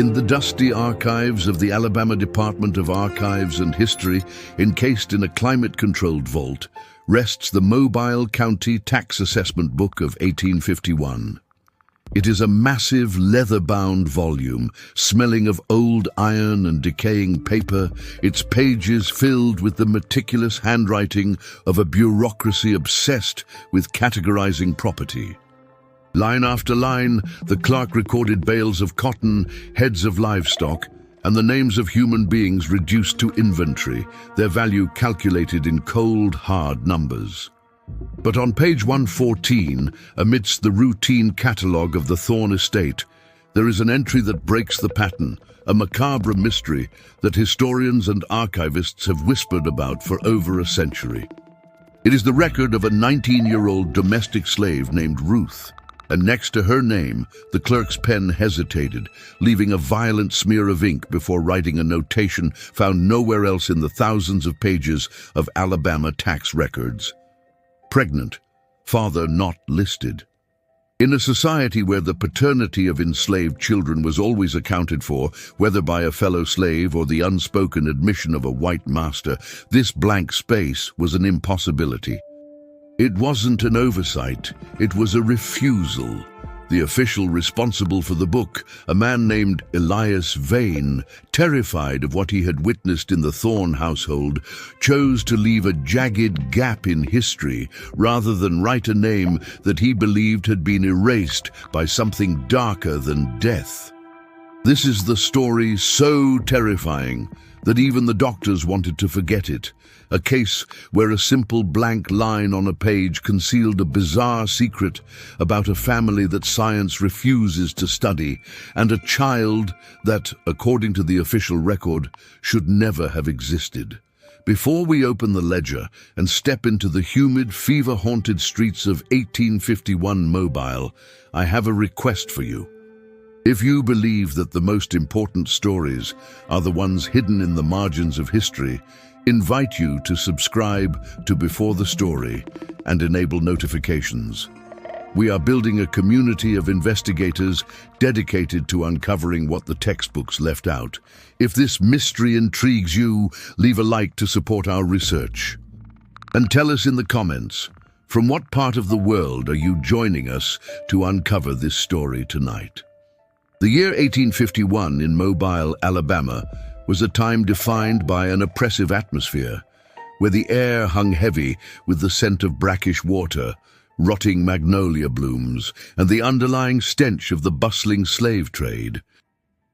In the dusty archives of the Alabama Department of Archives and History, encased in a climate-controlled vault, rests the Mobile County Tax Assessment Book of 1851. It is a massive leather-bound volume, smelling of old iron and decaying paper, its pages filled with the meticulous handwriting of a bureaucracy obsessed with categorizing property. Line after line, the clerk recorded bales of cotton, heads of livestock, and the names of human beings reduced to inventory, their value calculated in cold, hard numbers. But on page 114, amidst the routine catalogue of the Thorne estate, there is an entry that breaks the pattern, a macabre mystery that historians and archivists have whispered about for over a century. It is the record of a 19-year-old domestic slave named Ruth, and next to her name, the clerk's pen hesitated, leaving a violent smear of ink before writing a notation found nowhere else in the thousands of pages of Alabama tax records. Pregnant, father not listed. In a society where the paternity of enslaved children was always accounted for, whether by a fellow slave or the unspoken admission of a white master, this blank space was an impossibility. It wasn't an oversight, it was a refusal. The official responsible for the book, a man named Elias Vane, terrified of what he had witnessed in the Thorne household, chose to leave a jagged gap in history rather than write a name that he believed had been erased by something darker than death. This is the story so terrifying that even the doctors wanted to forget it. A case where a simple blank line on a page concealed a bizarre secret about a family that science refuses to study, and a child that, according to the official record, should never have existed. Before we open the ledger and step into the humid, fever-haunted streets of 1851 Mobile, I have a request for you. If you believe that the most important stories are the ones hidden in the margins of history, invite you to subscribe to Before the Story and enable notifications. We are building a community of investigators dedicated to uncovering what the textbooks left out. If this mystery intrigues you, leave a like to support our research. And tell us in the comments, from what part of the world are you joining us to uncover this story tonight? The year 1851 in Mobile, Alabama, was a time defined by an oppressive atmosphere, where the air hung heavy with the scent of brackish water, rotting magnolia blooms, and the underlying stench of the bustling slave trade.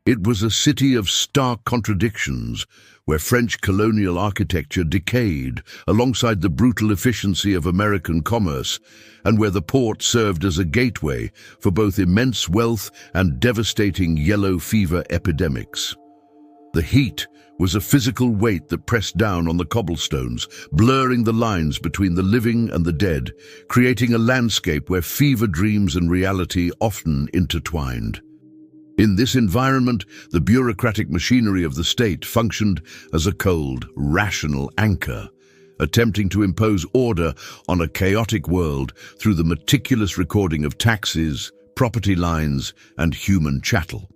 It was a city of stark contradictions, where French colonial architecture decayed alongside the brutal efficiency of American commerce, and where the port served as a gateway for both immense wealth and devastating yellow fever epidemics. The heat was a physical weight that pressed down on the cobblestones, blurring the lines between the living and the dead, creating a landscape where fever dreams and reality often intertwined. In this environment, the bureaucratic machinery of the state functioned as a cold, rational anchor, attempting to impose order on a chaotic world through the meticulous recording of taxes, property lines, and human chattel.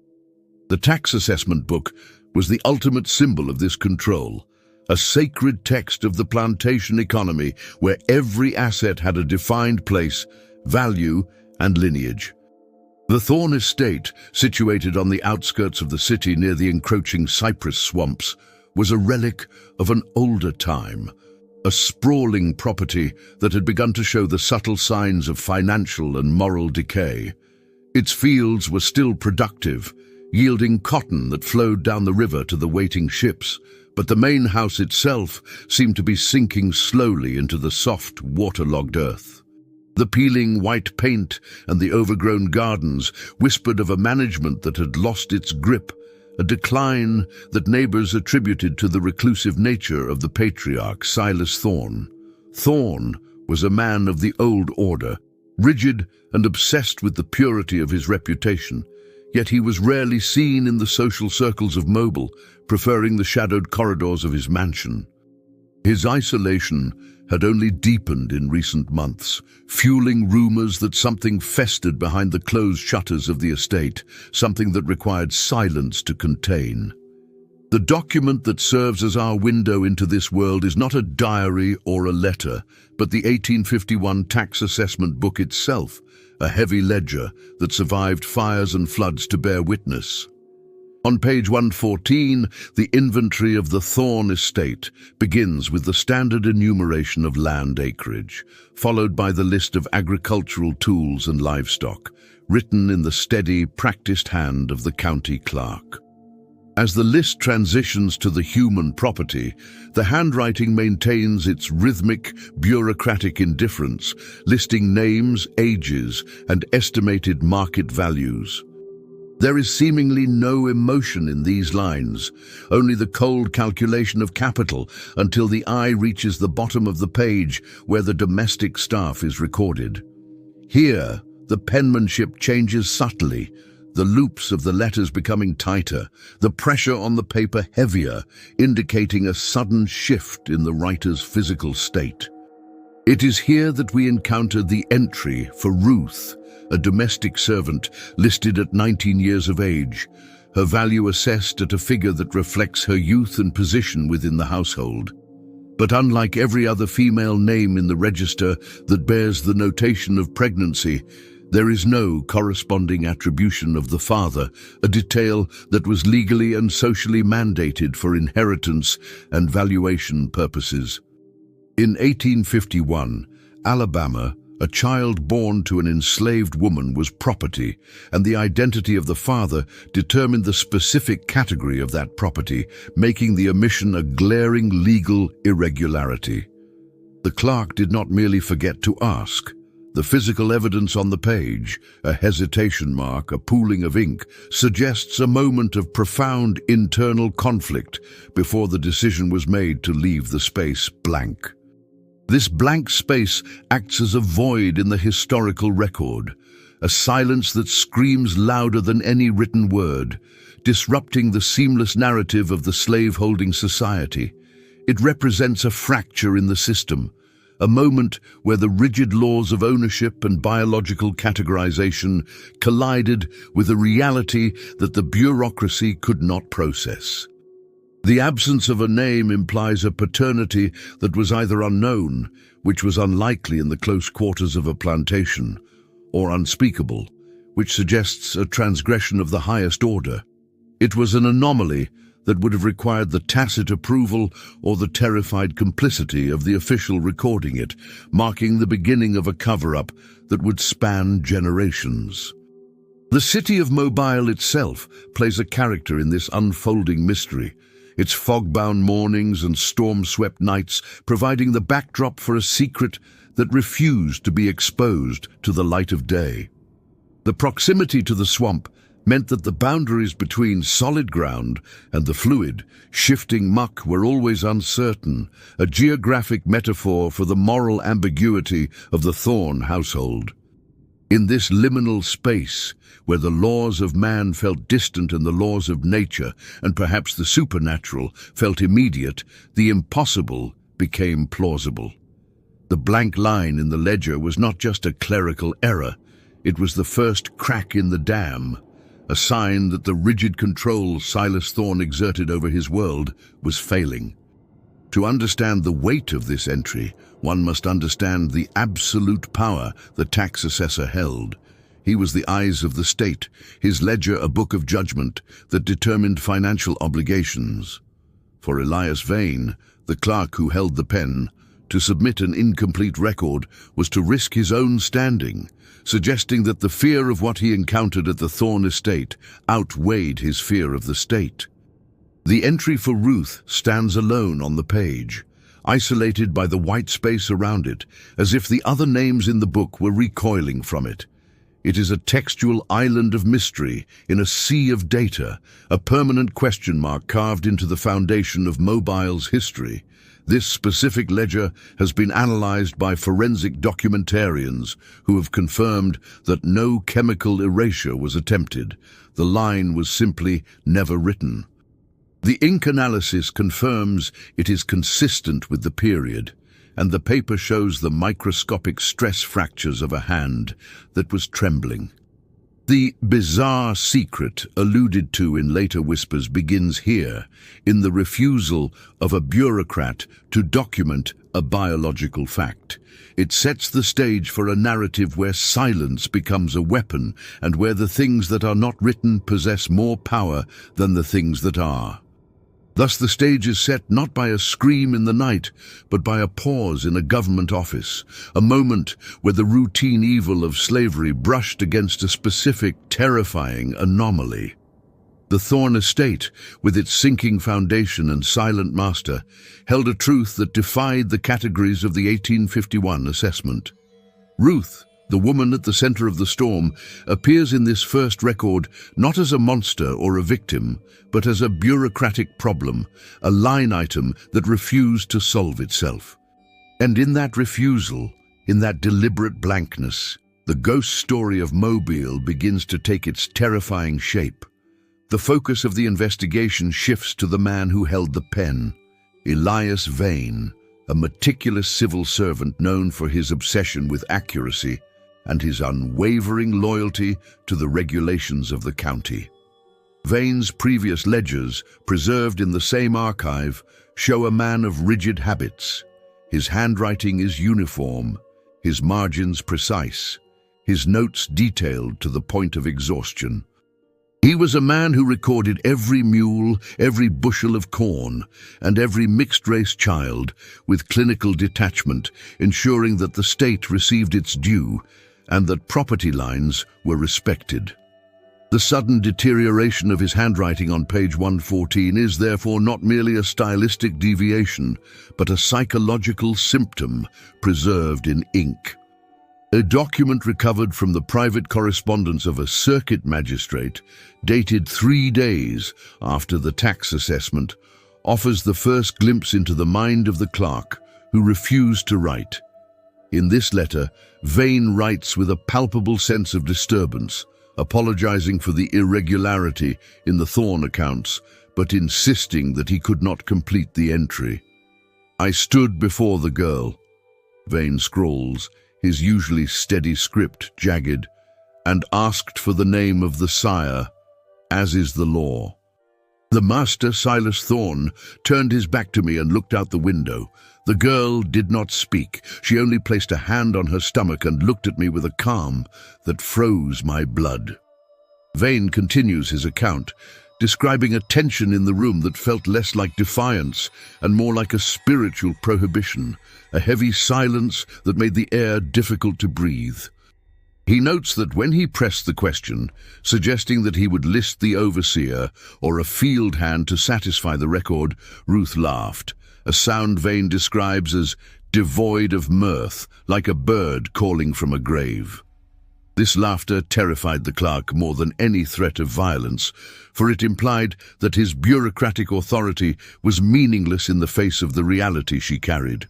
The Tax Assessment Book was the ultimate symbol of this control, a sacred text of the plantation economy where every asset had a defined place, value, and lineage. The Thorne estate, situated on the outskirts of the city near the encroaching cypress swamps, was a relic of an older time, a sprawling property that had begun to show the subtle signs of financial and moral decay. Its fields were still productive, yielding cotton that flowed down the river to the waiting ships, but the main house itself seemed to be sinking slowly into the soft, waterlogged earth. The peeling white paint and the overgrown gardens whispered of a management that had lost its grip, a decline that neighbors attributed to the reclusive nature of the patriarch Silas Thorne. Thorne was a man of the old order, rigid and obsessed with the purity of his reputation, yet he was rarely seen in the social circles of Mobile, preferring the shadowed corridors of his mansion. His isolation had only deepened in recent months, fueling rumors that something festered behind the closed shutters of the estate, something that required silence to contain. The document that serves as our window into this world is not a diary or a letter, but the 1851 tax assessment book itself, a heavy ledger that survived fires and floods to bear witness. On page 114, the inventory of the Thorne estate begins with the standard enumeration of land acreage, followed by the list of agricultural tools and livestock, written in the steady, practiced hand of the county clerk. As the list transitions to the human property, the handwriting maintains its rhythmic, bureaucratic indifference, listing names, ages, and estimated market values. There is seemingly no emotion in these lines, only the cold calculation of capital until the eye reaches the bottom of the page where the domestic staff is recorded. Here, the penmanship changes subtly, the loops of the letters becoming tighter, the pressure on the paper heavier, indicating a sudden shift in the writer's physical state. It is here that we encounter the entry for Ruth, a domestic servant listed at 19 years of age, her value assessed at a figure that reflects her youth and position within the household. But unlike every other female name in the register that bears the notation of pregnancy, there is no corresponding attribution of the father, a detail that was legally and socially mandated for inheritance and valuation purposes. In 1851, Alabama, a child born to an enslaved woman was property, and the identity of the father determined the specific category of that property, making the omission a glaring legal irregularity. The clerk did not merely forget to ask. The physical evidence on the page, a hesitation mark, a pooling of ink, suggests a moment of profound internal conflict before the decision was made to leave the space blank. This blank space acts as a void in the historical record, a silence that screams louder than any written word, disrupting the seamless narrative of the slave-holding society. It represents a fracture in the system, a moment where the rigid laws of ownership and biological categorization collided with a reality that the bureaucracy could not process. The absence of a name implies a paternity that was either unknown, which was unlikely in the close quarters of a plantation, or unspeakable, which suggests a transgression of the highest order. It was an anomaly that would have required the tacit approval or the terrified complicity of the official recording it, marking the beginning of a cover-up that would span generations. The city of Mobile itself plays a character in this unfolding mystery, its fog-bound mornings and storm-swept nights providing the backdrop for a secret that refused to be exposed to the light of day. The proximity to the swamp meant that the boundaries between solid ground and the fluid, shifting muck were always uncertain, a geographic metaphor for the moral ambiguity of the Thorne household. In this liminal space, where the laws of man felt distant and the laws of nature, and perhaps the supernatural, felt immediate, the impossible became plausible. The blank line in the ledger was not just a clerical error, it was the first crack in the dam, a sign that the rigid control Silas Thorne exerted over his world was failing. To understand the weight of this entry, one must understand the absolute power the tax assessor held. He was the eyes of the state, his ledger a book of judgment that determined financial obligations. For Elias Vane, the clerk who held the pen, to submit an incomplete record was to risk his own standing, suggesting that the fear of what he encountered at the Thorne estate outweighed his fear of the state. The entry for Ruth stands alone on the page, isolated by the white space around it, as if the other names in the book were recoiling from it. It is a textual island of mystery in a sea of data, a permanent question mark carved into the foundation of Mobile's history. This specific ledger has been analyzed by forensic documentarians who have confirmed that no chemical erasure was attempted. The line was simply never written. The ink analysis confirms it is consistent with the period, and the paper shows the microscopic stress fractures of a hand that was trembling. The bizarre secret alluded to in later whispers begins here, in the refusal of a bureaucrat to document a biological fact. It sets the stage for a narrative where silence becomes a weapon and where the things that are not written possess more power than the things that are. Thus the stage is set not by a scream in the night, but by a pause in a government office, a moment where the routine evil of slavery brushed against a specific, terrifying anomaly. The Thorne estate, with its sinking foundation and silent master, held a truth that defied the categories of the 1851 assessment. Ruth, the woman at the center of the storm, appears in this first record not as a monster or a victim, but as a bureaucratic problem, a line item that refused to solve itself. And in that refusal, in that deliberate blankness, the ghost story of Mobile begins to take its terrifying shape. The focus of the investigation shifts to the man who held the pen, Elias Vane, a meticulous civil servant known for his obsession with accuracy and his unwavering loyalty to the regulations of the county. Vane's previous ledgers, preserved in the same archive, show a man of rigid habits. His handwriting is uniform, his margins precise, his notes detailed to the point of exhaustion. He was a man who recorded every mule, every bushel of corn, and every mixed-race child with clinical detachment, ensuring that the state received its due and that property lines were respected. The sudden deterioration of his handwriting on page 114 is therefore not merely a stylistic deviation, but a psychological symptom preserved in ink. A document recovered from the private correspondence of a circuit magistrate, dated 3 days after the tax assessment, offers the first glimpse into the mind of the clerk who refused to write. In this letter, Vane writes with a palpable sense of disturbance, apologizing for the irregularity in the Thorne accounts, but insisting that he could not complete the entry. "I stood before the girl," Vane scrawls, his usually steady script jagged, "and asked for the name of the sire, as is the law." The master, Silas Thorne, turned his back to me and looked out the window. The girl did not speak. She only placed a hand on her stomach and looked at me with a calm that froze my blood. Vane continues his account, describing a tension in the room that felt less like defiance and more like a spiritual prohibition, a heavy silence that made the air difficult to breathe. He notes that when he pressed the question, suggesting that he would list the overseer or a field hand to satisfy the record, Ruth laughed, a sound Vane describes as devoid of mirth, like a bird calling from a grave. This laughter terrified the clerk more than any threat of violence, for it implied that his bureaucratic authority was meaningless in the face of the reality she carried.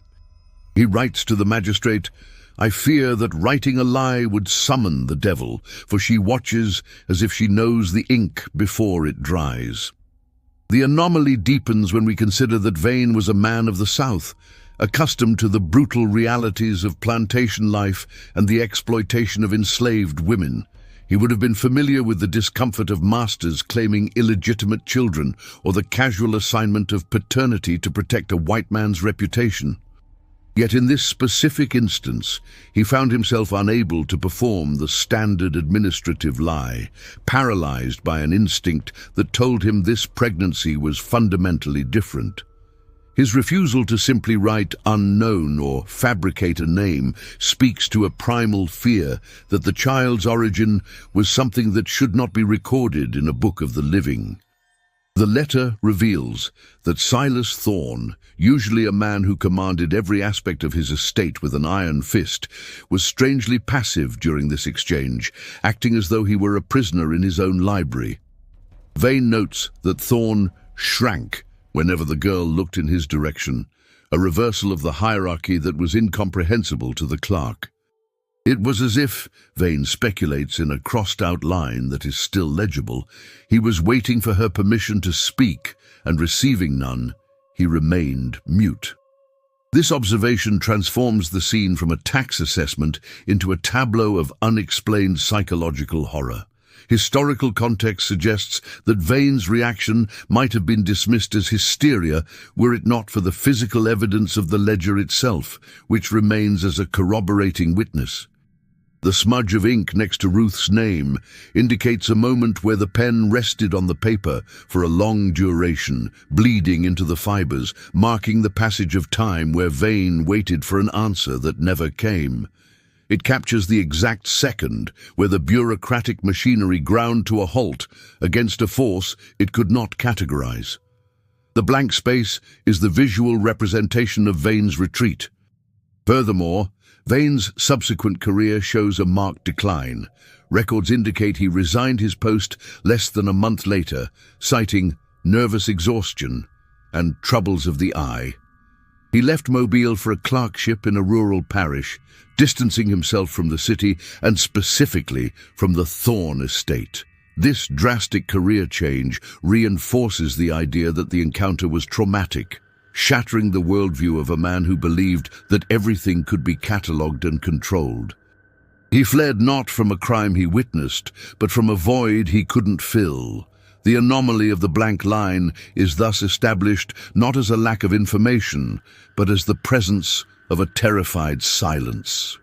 He writes to the magistrate, "I fear that writing a lie would summon the devil, for she watches as if she knows the ink before it dries." The anomaly deepens when we consider that Vane was a man of the South, accustomed to the brutal realities of plantation life and the exploitation of enslaved women. He would have been familiar with the discomfort of masters claiming illegitimate children or the casual assignment of paternity to protect a white man's reputation. Yet in this specific instance, he found himself unable to perform the standard administrative lie, paralyzed by an instinct that told him this pregnancy was fundamentally different. His refusal to simply write unknown or fabricate a name speaks to a primal fear that the child's origin was something that should not be recorded in a book of the living. The letter reveals that Silas Thorne, usually a man who commanded every aspect of his estate with an iron fist, was strangely passive during this exchange, acting as though he were a prisoner in his own library. Vane notes that Thorne shrank whenever the girl looked in his direction, a reversal of the hierarchy that was incomprehensible to the clerk. It was as if, Vane speculates in a crossed-out line that is still legible, he was waiting for her permission to speak and receiving none, he remained mute. This observation transforms the scene from a tax assessment into a tableau of unexplained psychological horror. Historical context suggests that Vane's reaction might have been dismissed as hysteria were it not for the physical evidence of the ledger itself, which remains as a corroborating witness. The smudge of ink next to Ruth's name indicates a moment where the pen rested on the paper for a long duration, bleeding into the fibers, marking the passage of time where Vane waited for an answer that never came. It captures the exact second where the bureaucratic machinery ground to a halt against a force it could not categorize. The blank space is the visual representation of Vane's retreat. Furthermore, Vane's subsequent career shows a marked decline. Records indicate he resigned his post less than a month later, citing nervous exhaustion and troubles of the eye. He left Mobile for a clerkship in a rural parish, distancing himself from the city and specifically from the Thorn estate. This drastic career change reinforces the idea that the encounter was traumatic, shattering the worldview of a man who believed that everything could be catalogued and controlled. He fled not from a crime he witnessed, but from a void he couldn't fill. The anomaly of the blank line is thus established not as a lack of information, but as the presence of a terrified silence.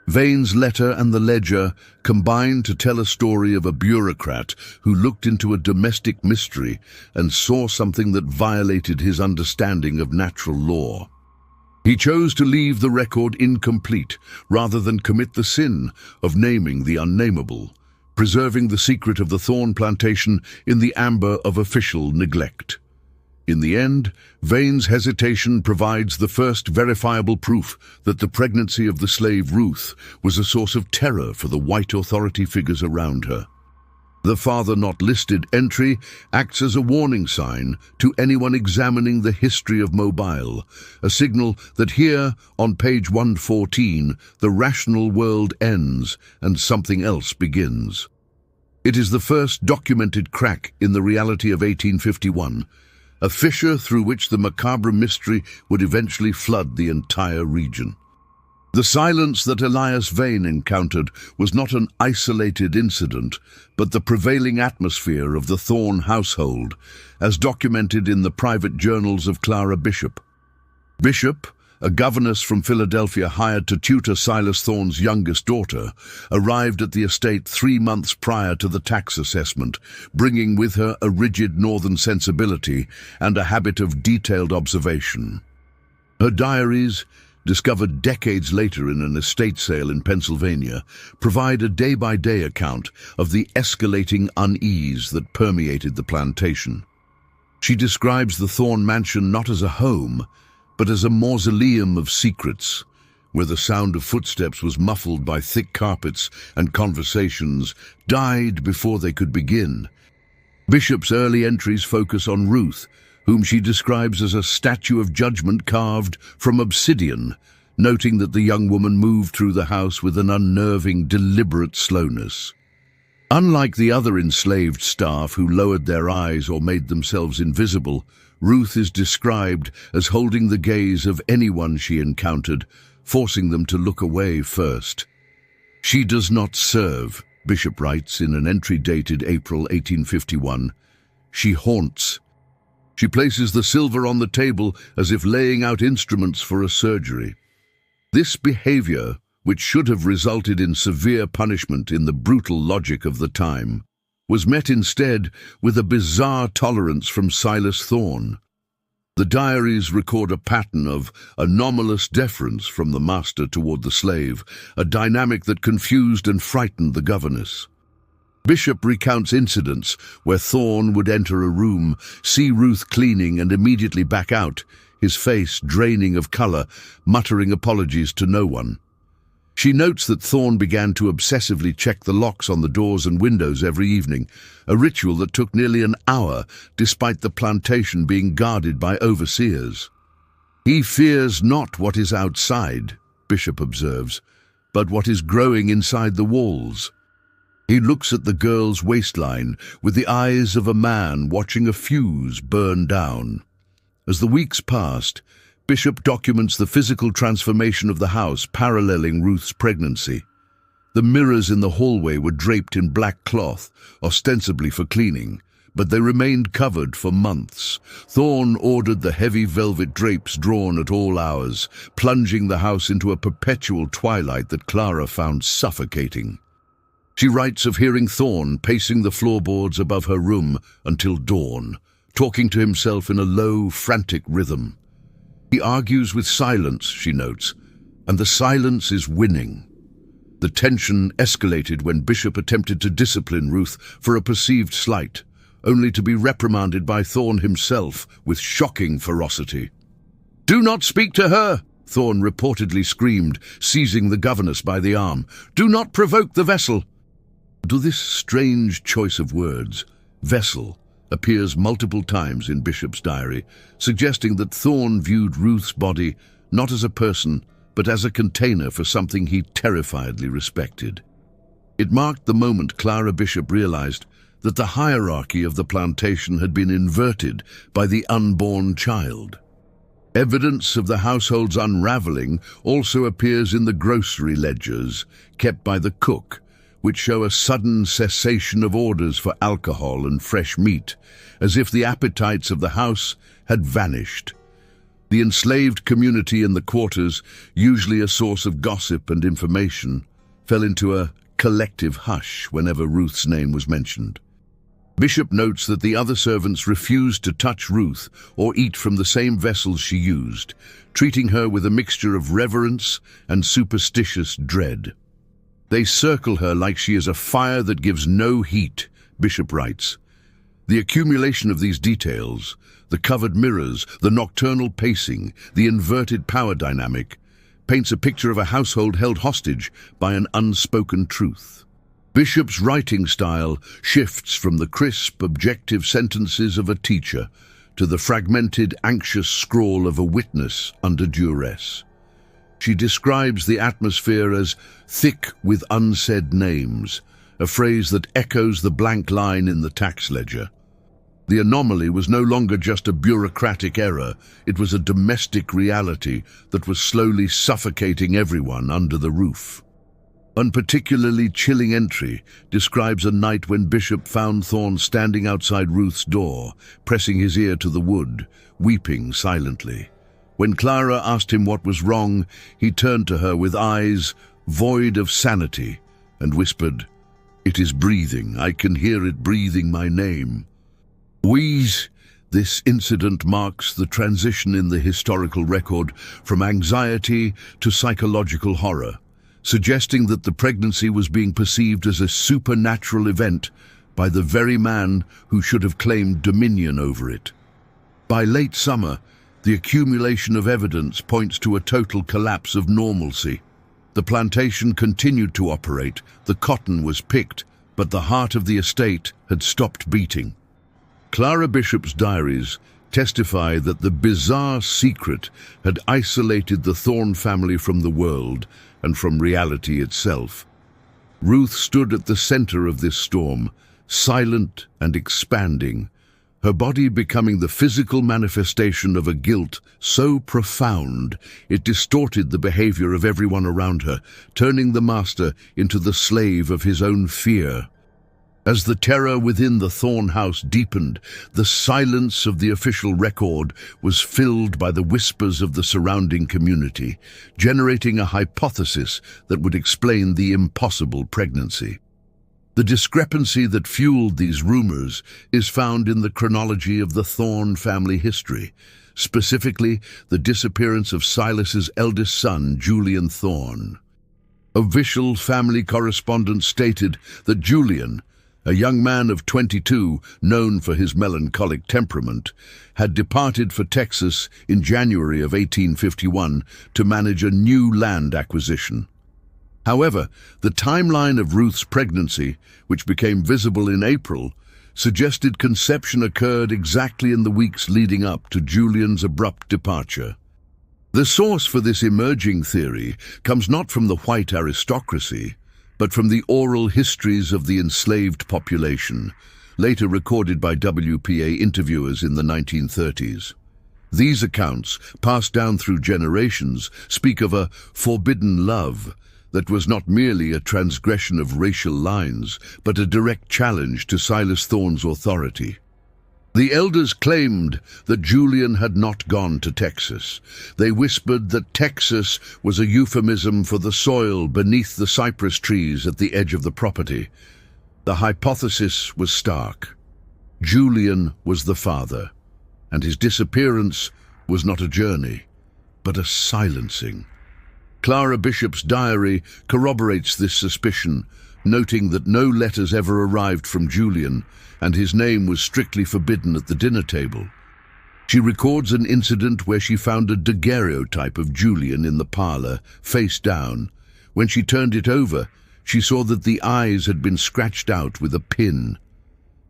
Vane's letter and the ledger combine to tell a story of a bureaucrat who looked into a domestic mystery and saw something that violated his understanding of natural law. He chose to leave the record incomplete rather than commit the sin of naming the unnameable, preserving the secret of the Thorn plantation in the amber of official neglect. In the end, Vane's hesitation provides the first verifiable proof that the pregnancy of the slave Ruth was a source of terror for the white authority figures around her. The father not listed entry acts as a warning sign to anyone examining the history of Mobile, a signal that here, on page 114, the rational world ends and something else begins. It is the first documented crack in the reality of 1851, a fissure through which the macabre mystery would eventually flood the entire region. The silence that Elias Vane encountered was not an isolated incident, but the prevailing atmosphere of the Thorn household, as documented in the private journals of Clara Bishop. Bishop, a governess from Philadelphia hired to tutor Silas Thorn's youngest daughter, arrived at the estate 3 months prior to the tax assessment, bringing with her a rigid northern sensibility and a habit of detailed observation. Her diaries, discovered decades later in an estate sale in Pennsylvania, provide a day-by-day account of the escalating unease that permeated the plantation. She describes the Thorn mansion not as a home, but as a mausoleum of secrets, where the sound of footsteps was muffled by thick carpets and conversations died before they could begin. Bishop's early entries focus on Ruth, whom she describes as a statue of judgment carved from obsidian, noting that the young woman moved through the house with an unnerving, deliberate slowness. Unlike the other enslaved staff who lowered their eyes or made themselves invisible, Ruth is described as holding the gaze of anyone she encountered, forcing them to look away first. She does not serve, Bishop writes in an entry dated April 1851. She haunts. She places the silver on the table as if laying out instruments for a surgery. This behavior, which should have resulted in severe punishment in the brutal logic of the time, was met instead with a bizarre tolerance from Silas Thorn. The diaries record a pattern of anomalous deference from the master toward the slave, a dynamic that confused and frightened the governess. Bishop recounts incidents where Thorn would enter a room, see Ruth cleaning and immediately back out, his face draining of color, muttering apologies to no one. She notes that Thorn began to obsessively check the locks on the doors and windows every evening, a ritual that took nearly an hour despite the plantation being guarded by overseers. He fears not what is outside, Bishop observes, but what is growing inside the walls. He looks at the girl's waistline with the eyes of a man watching a fuse burn down. As the weeks passed, Bishop documents the physical transformation of the house paralleling Ruth's pregnancy. The mirrors in the hallway were draped in black cloth, ostensibly for cleaning, but they remained covered for months. Thorne ordered the heavy velvet drapes drawn at all hours, plunging the house into a perpetual twilight that Clara found suffocating. She writes of hearing Thorne pacing the floorboards above her room until dawn, talking to himself in a low, frantic rhythm. He argues with silence, she notes, and the silence is winning. The tension escalated when Bishop attempted to discipline Ruth for a perceived slight, only to be reprimanded by Thorne himself with shocking ferocity. "Do not speak to her!" Thorne reportedly screamed, seizing the governess by the arm. "Do not provoke the vessel!" To this strange choice of words, vessel, appears multiple times in Bishop's diary, suggesting that Thorne viewed Ruth's body not as a person, but as a container for something he terrifiedly respected. It marked the moment Clara Bishop realized that the hierarchy of the plantation had been inverted by the unborn child. Evidence of the household's unraveling also appears in the grocery ledgers kept by the cook, which show a sudden cessation of orders for alcohol and fresh meat, as if the appetites of the house had vanished. The enslaved community in the quarters, usually a source of gossip and information, fell into a collective hush whenever Ruth's name was mentioned. Bishop notes that the other servants refused to touch Ruth or eat from the same vessels she used, treating her with a mixture of reverence and superstitious dread. "They circle her like she is a fire that gives no heat," Bishop writes. The accumulation of these details, the covered mirrors, the nocturnal pacing, the inverted power dynamic, paints a picture of a household held hostage by an unspoken truth. Bishop's writing style shifts from the crisp, objective sentences of a teacher to the fragmented, anxious scrawl of a witness under duress. She describes the atmosphere as thick with unsaid names, a phrase that echoes the blank line in the tax ledger. The anomaly was no longer just a bureaucratic error, it was a domestic reality that was slowly suffocating everyone under the roof. One particularly chilling entry describes a night when Bishop found Thorne standing outside Ruth's door, pressing his ear to the wood, weeping silently. When Clara asked him what was wrong, he turned to her with eyes void of sanity and whispered, "It is breathing. I can hear it breathing my name." This incident marks the transition in the historical record from anxiety to psychological horror, suggesting that the pregnancy was being perceived as a supernatural event by the very man who should have claimed dominion over it. By late summer, the accumulation of evidence points to a total collapse of normalcy. The plantation continued to operate, the cotton was picked, but the heart of the estate had stopped beating. Clara Bishop's diaries testify that the bizarre secret had isolated the Thorne family from the world and from reality itself. Ruth stood at the center of this storm, silent and expanding, her body becoming the physical manifestation of a guilt so profound it distorted the behavior of everyone around her, turning the master into the slave of his own fear. As the terror within the Thorne house deepened, the silence of the official record was filled by the whispers of the surrounding community, generating a hypothesis that would explain the impossible pregnancy. The discrepancy that fueled these rumors is found in the chronology of the Thorne family history, specifically the disappearance of Silas's eldest son, Julian Thorne. Official family correspondence stated that Julian, a young man of 22, known for his melancholic temperament, had departed for Texas in January of 1851 to manage a new land acquisition. However, the timeline of Ruth's pregnancy, which became visible in April, suggested conception occurred exactly in the weeks leading up to Julian's abrupt departure. The source for this emerging theory comes not from the white aristocracy, but from the oral histories of the enslaved population, later recorded by WPA interviewers in the 1930s. These accounts, passed down through generations, speak of a forbidden love that was not merely a transgression of racial lines, but a direct challenge to Silas Thorne's authority. The elders claimed that Julian had not gone to Texas. They whispered that Texas was a euphemism for the soil beneath the cypress trees at the edge of the property. The hypothesis was stark. Julian was the father, and his disappearance was not a journey, but a silencing. Clara Bishop's diary corroborates this suspicion, noting that no letters ever arrived from Julian, and his name was strictly forbidden at the dinner table. She records an incident where she found a daguerreotype of Julian in the parlor, face down. When she turned it over, she saw that the eyes had been scratched out with a pin.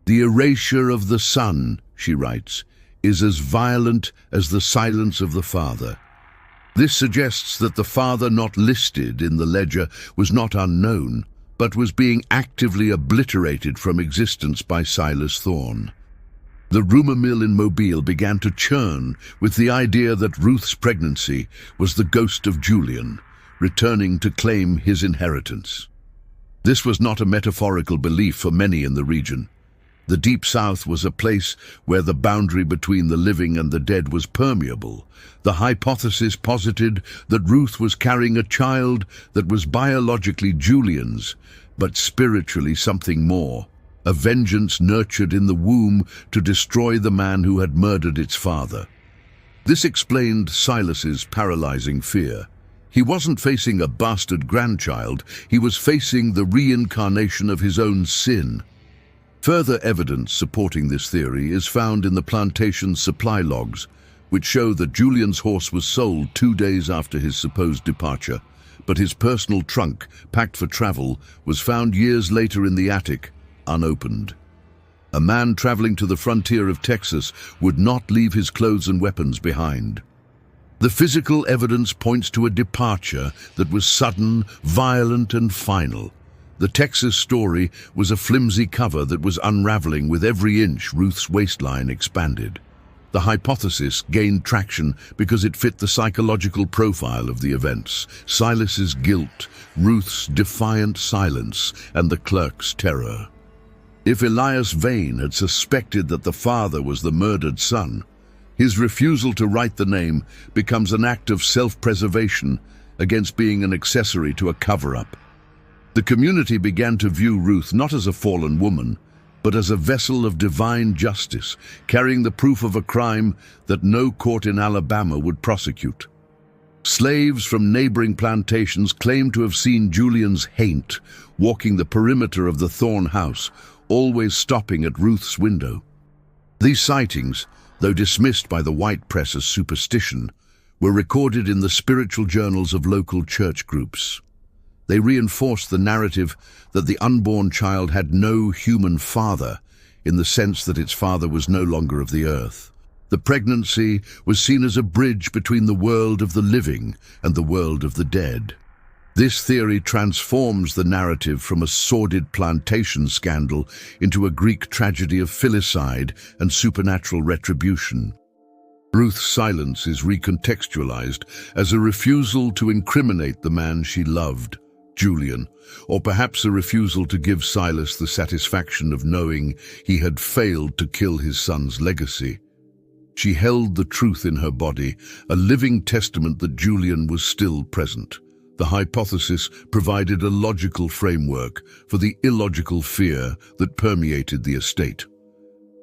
"The erasure of the son," she writes, "is as violent as the silence of the father." This suggests that the father not listed in the ledger was not unknown, but was being actively obliterated from existence by Silas Thorne. The rumor mill in Mobile began to churn with the idea that Ruth's pregnancy was the ghost of Julian, returning to claim his inheritance. This was not a metaphorical belief for many in the region. The Deep South was a place where the boundary between the living and the dead was permeable. The hypothesis posited that Ruth was carrying a child that was biologically Julian's, but spiritually something more, a vengeance nurtured in the womb to destroy the man who had murdered its father. This explained Silas's paralyzing fear. He wasn't facing a bastard grandchild, he was facing the reincarnation of his own sin. Further evidence supporting this theory is found in the plantation's supply logs, which show that Julian's horse was sold 2 days after his supposed departure, but his personal trunk, packed for travel, was found years later in the attic, unopened. A man traveling to the frontier of Texas would not leave his clothes and weapons behind. The physical evidence points to a departure that was sudden, violent, and final. The Texas story was a flimsy cover that was unraveling with every inch Ruth's waistline expanded. The hypothesis gained traction because it fit the psychological profile of the events: Silas's guilt, Ruth's defiant silence, and the clerk's terror. If Elias Vane had suspected that the father was the murdered son, his refusal to write the name becomes an act of self-preservation against being an accessory to a cover-up. The community began to view Ruth not as a fallen woman, but as a vessel of divine justice, carrying the proof of a crime that no court in Alabama would prosecute. Slaves from neighboring plantations claimed to have seen Julian's haint walking the perimeter of the Thorne house, always stopping at Ruth's window. These sightings, though dismissed by the white press as superstition, were recorded in the spiritual journals of local church groups. They reinforced the narrative that the unborn child had no human father, in the sense that its father was no longer of the earth. The pregnancy was seen as a bridge between the world of the living and the world of the dead. This theory transforms the narrative from a sordid plantation scandal into a Greek tragedy of filicide and supernatural retribution. Ruth's silence is recontextualized as a refusal to incriminate the man she loved, Julian, or perhaps a refusal to give Silas the satisfaction of knowing he had failed to kill his son's legacy. She held the truth in her body, a living testament that Julian was still present. The hypothesis provided a logical framework for the illogical fear that permeated the estate.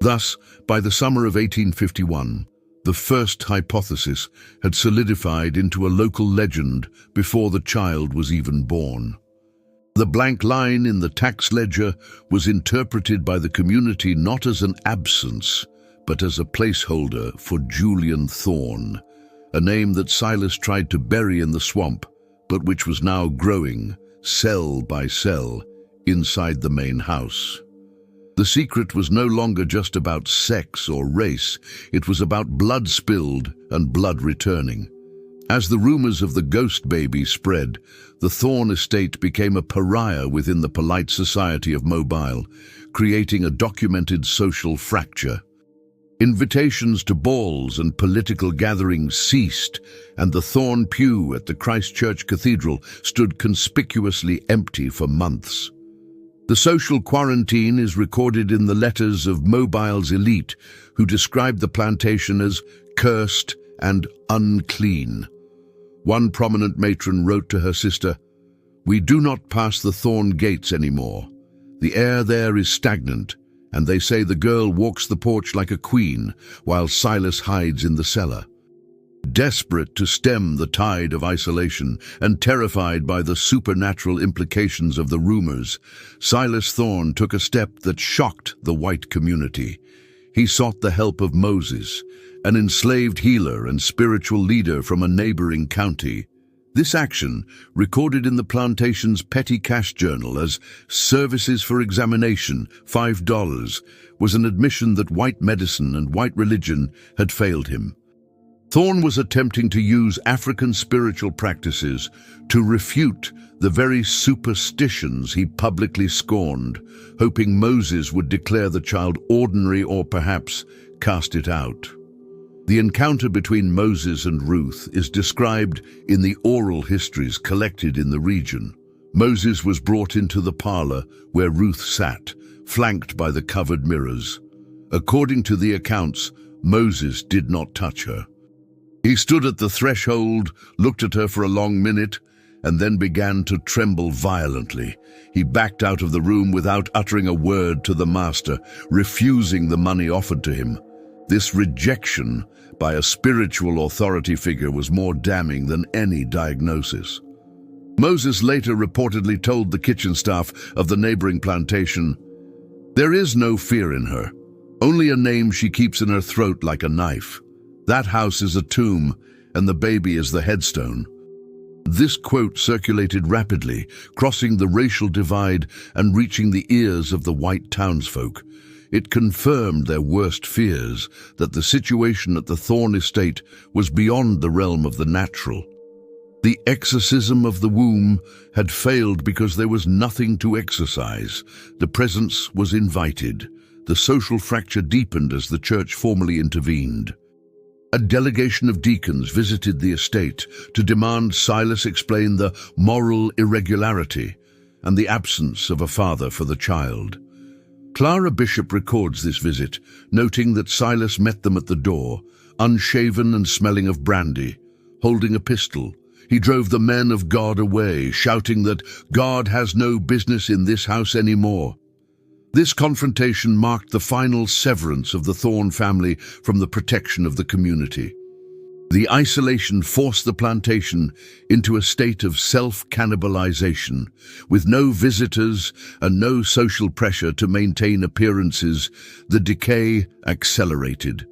Thus, by the summer of 1851, the first hypothesis had solidified into a local legend before the child was even born. The blank line in the tax ledger was interpreted by the community not as an absence, but as a placeholder for Julian Thorne, a name that Silas tried to bury in the swamp, but which was now growing, cell by cell, inside the main house. The secret was no longer just about sex or race, it was about blood spilled and blood returning. As the rumors of the ghost baby spread, the Thorne estate became a pariah within the polite society of Mobile, creating a documented social fracture. Invitations to balls and political gatherings ceased, and the Thorne pew at the Christchurch Cathedral stood conspicuously empty for months. The social quarantine is recorded in the letters of Mobile's elite, who described the plantation as cursed and unclean. One prominent matron wrote to her sister, "We do not pass the Thorne gates anymore. The air there is stagnant, and they say the girl walks the porch like a queen, while Silas hides in the cellar." Desperate to stem the tide of isolation and terrified by the supernatural implications of the rumors, Silas Thorne took a step that shocked the white community. He sought the help of Moses, an enslaved healer and spiritual leader from a neighboring county. This action, recorded in the plantation's petty cash journal as services for examination, $5, was an admission that white medicine and white religion had failed him. Thorne was attempting to use African spiritual practices to refute the very superstitions he publicly scorned, hoping Moses would declare the child ordinary or perhaps cast it out. The encounter between Moses and Ruth is described in the oral histories collected in the region. Moses was brought into the parlor where Ruth sat, flanked by the covered mirrors. According to the accounts, Moses did not touch her. He stood at the threshold, looked at her for a long minute, and then began to tremble violently. He backed out of the room without uttering a word to the master, refusing the money offered to him. This rejection by a spiritual authority figure was more damning than any diagnosis. Moses later reportedly told the kitchen staff of the neighboring plantation, "There is no fear in her, only a name she keeps in her throat like a knife. That house is a tomb, and the baby is the headstone." This quote circulated rapidly, crossing the racial divide and reaching the ears of the white townsfolk. It confirmed their worst fears, that the situation at the Thorne estate was beyond the realm of the natural. The exorcism of the womb had failed because there was nothing to exorcise. The presence was invited. The social fracture deepened as the church formally intervened. A delegation of deacons visited the estate to demand Silas explain the moral irregularity and the absence of a father for the child. Clara Bishop records this visit, noting that Silas met them at the door, unshaven and smelling of brandy. Holding a pistol, he drove the men of God away, shouting that God has no business in this house anymore. This confrontation marked the final severance of the Thorne family from the protection of the community. The isolation forced the plantation into a state of self-cannibalization. With no visitors and no social pressure to maintain appearances, the decay accelerated.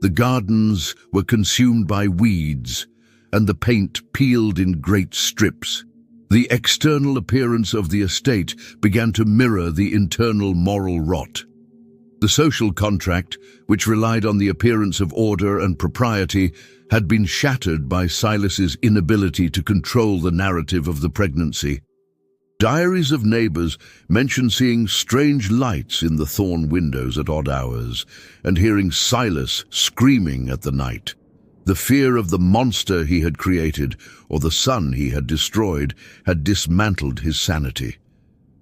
The gardens were consumed by weeds, and the paint peeled in great strips. The external appearance of the estate began to mirror the internal moral rot. The social contract, which relied on the appearance of order and propriety, had been shattered by Silas's inability to control the narrative of the pregnancy. Diaries of neighbors mention seeing strange lights in the Thorne windows at odd hours and hearing Silas screaming at the night. The fear of the monster he had created, or the son he had destroyed, had dismantled his sanity.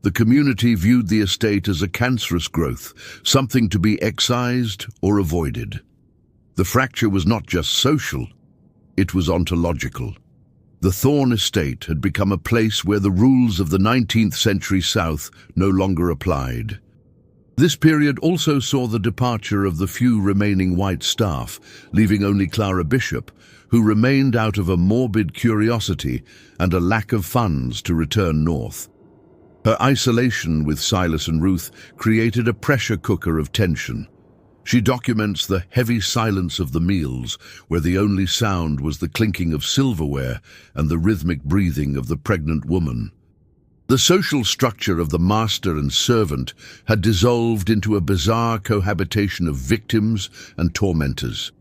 The community viewed the estate as a cancerous growth, something to be excised or avoided. The fracture was not just social, it was ontological. The Thorne estate had become a place where the rules of the 19th century South no longer applied. This period also saw the departure of the few remaining white staff, leaving only Clara Bishop, who remained out of a morbid curiosity and a lack of funds to return north. Her isolation with Silas and Ruth created a pressure cooker of tension. She documents the heavy silence of the meals, where the only sound was the clinking of silverware and the rhythmic breathing of the pregnant woman. The social structure of the master and servant had dissolved into a bizarre cohabitation of victims and tormentors.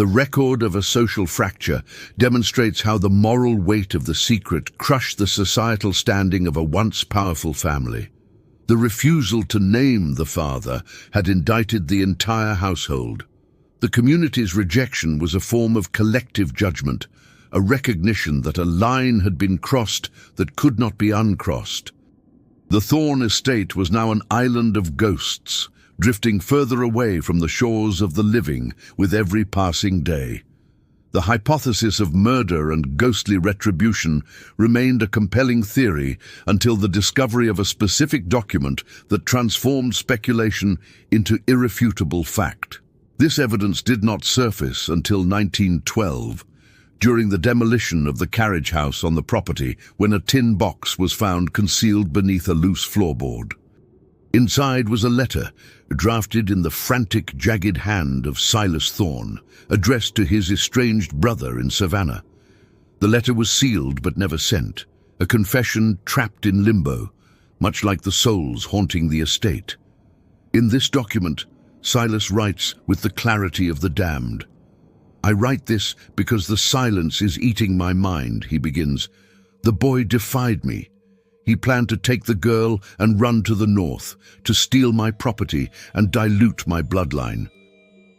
The record of a social fracture demonstrates how the moral weight of the secret crushed the societal standing of a once powerful family. The refusal to name the father had indicted the entire household. The community's rejection was a form of collective judgment, a recognition that a line had been crossed that could not be uncrossed. The Thorne estate was now an island of ghosts, drifting further away from the shores of the living with every passing day. The hypothesis of murder and ghostly retribution remained a compelling theory until the discovery of a specific document that transformed speculation into irrefutable fact. This evidence did not surface until 1912, during the demolition of the carriage house on the property, when a tin box was found concealed beneath a loose floorboard. Inside was a letter, drafted in the frantic, jagged hand of Silas Thorne, addressed to his estranged brother in Savannah. The letter was sealed but never sent, a confession trapped in limbo, much like the souls haunting the estate. In this document, Silas writes with the clarity of the damned. "I write this because the silence is eating my mind," he begins. "The boy defied me. He planned to take the girl and run to the north, to steal my property and dilute my bloodline."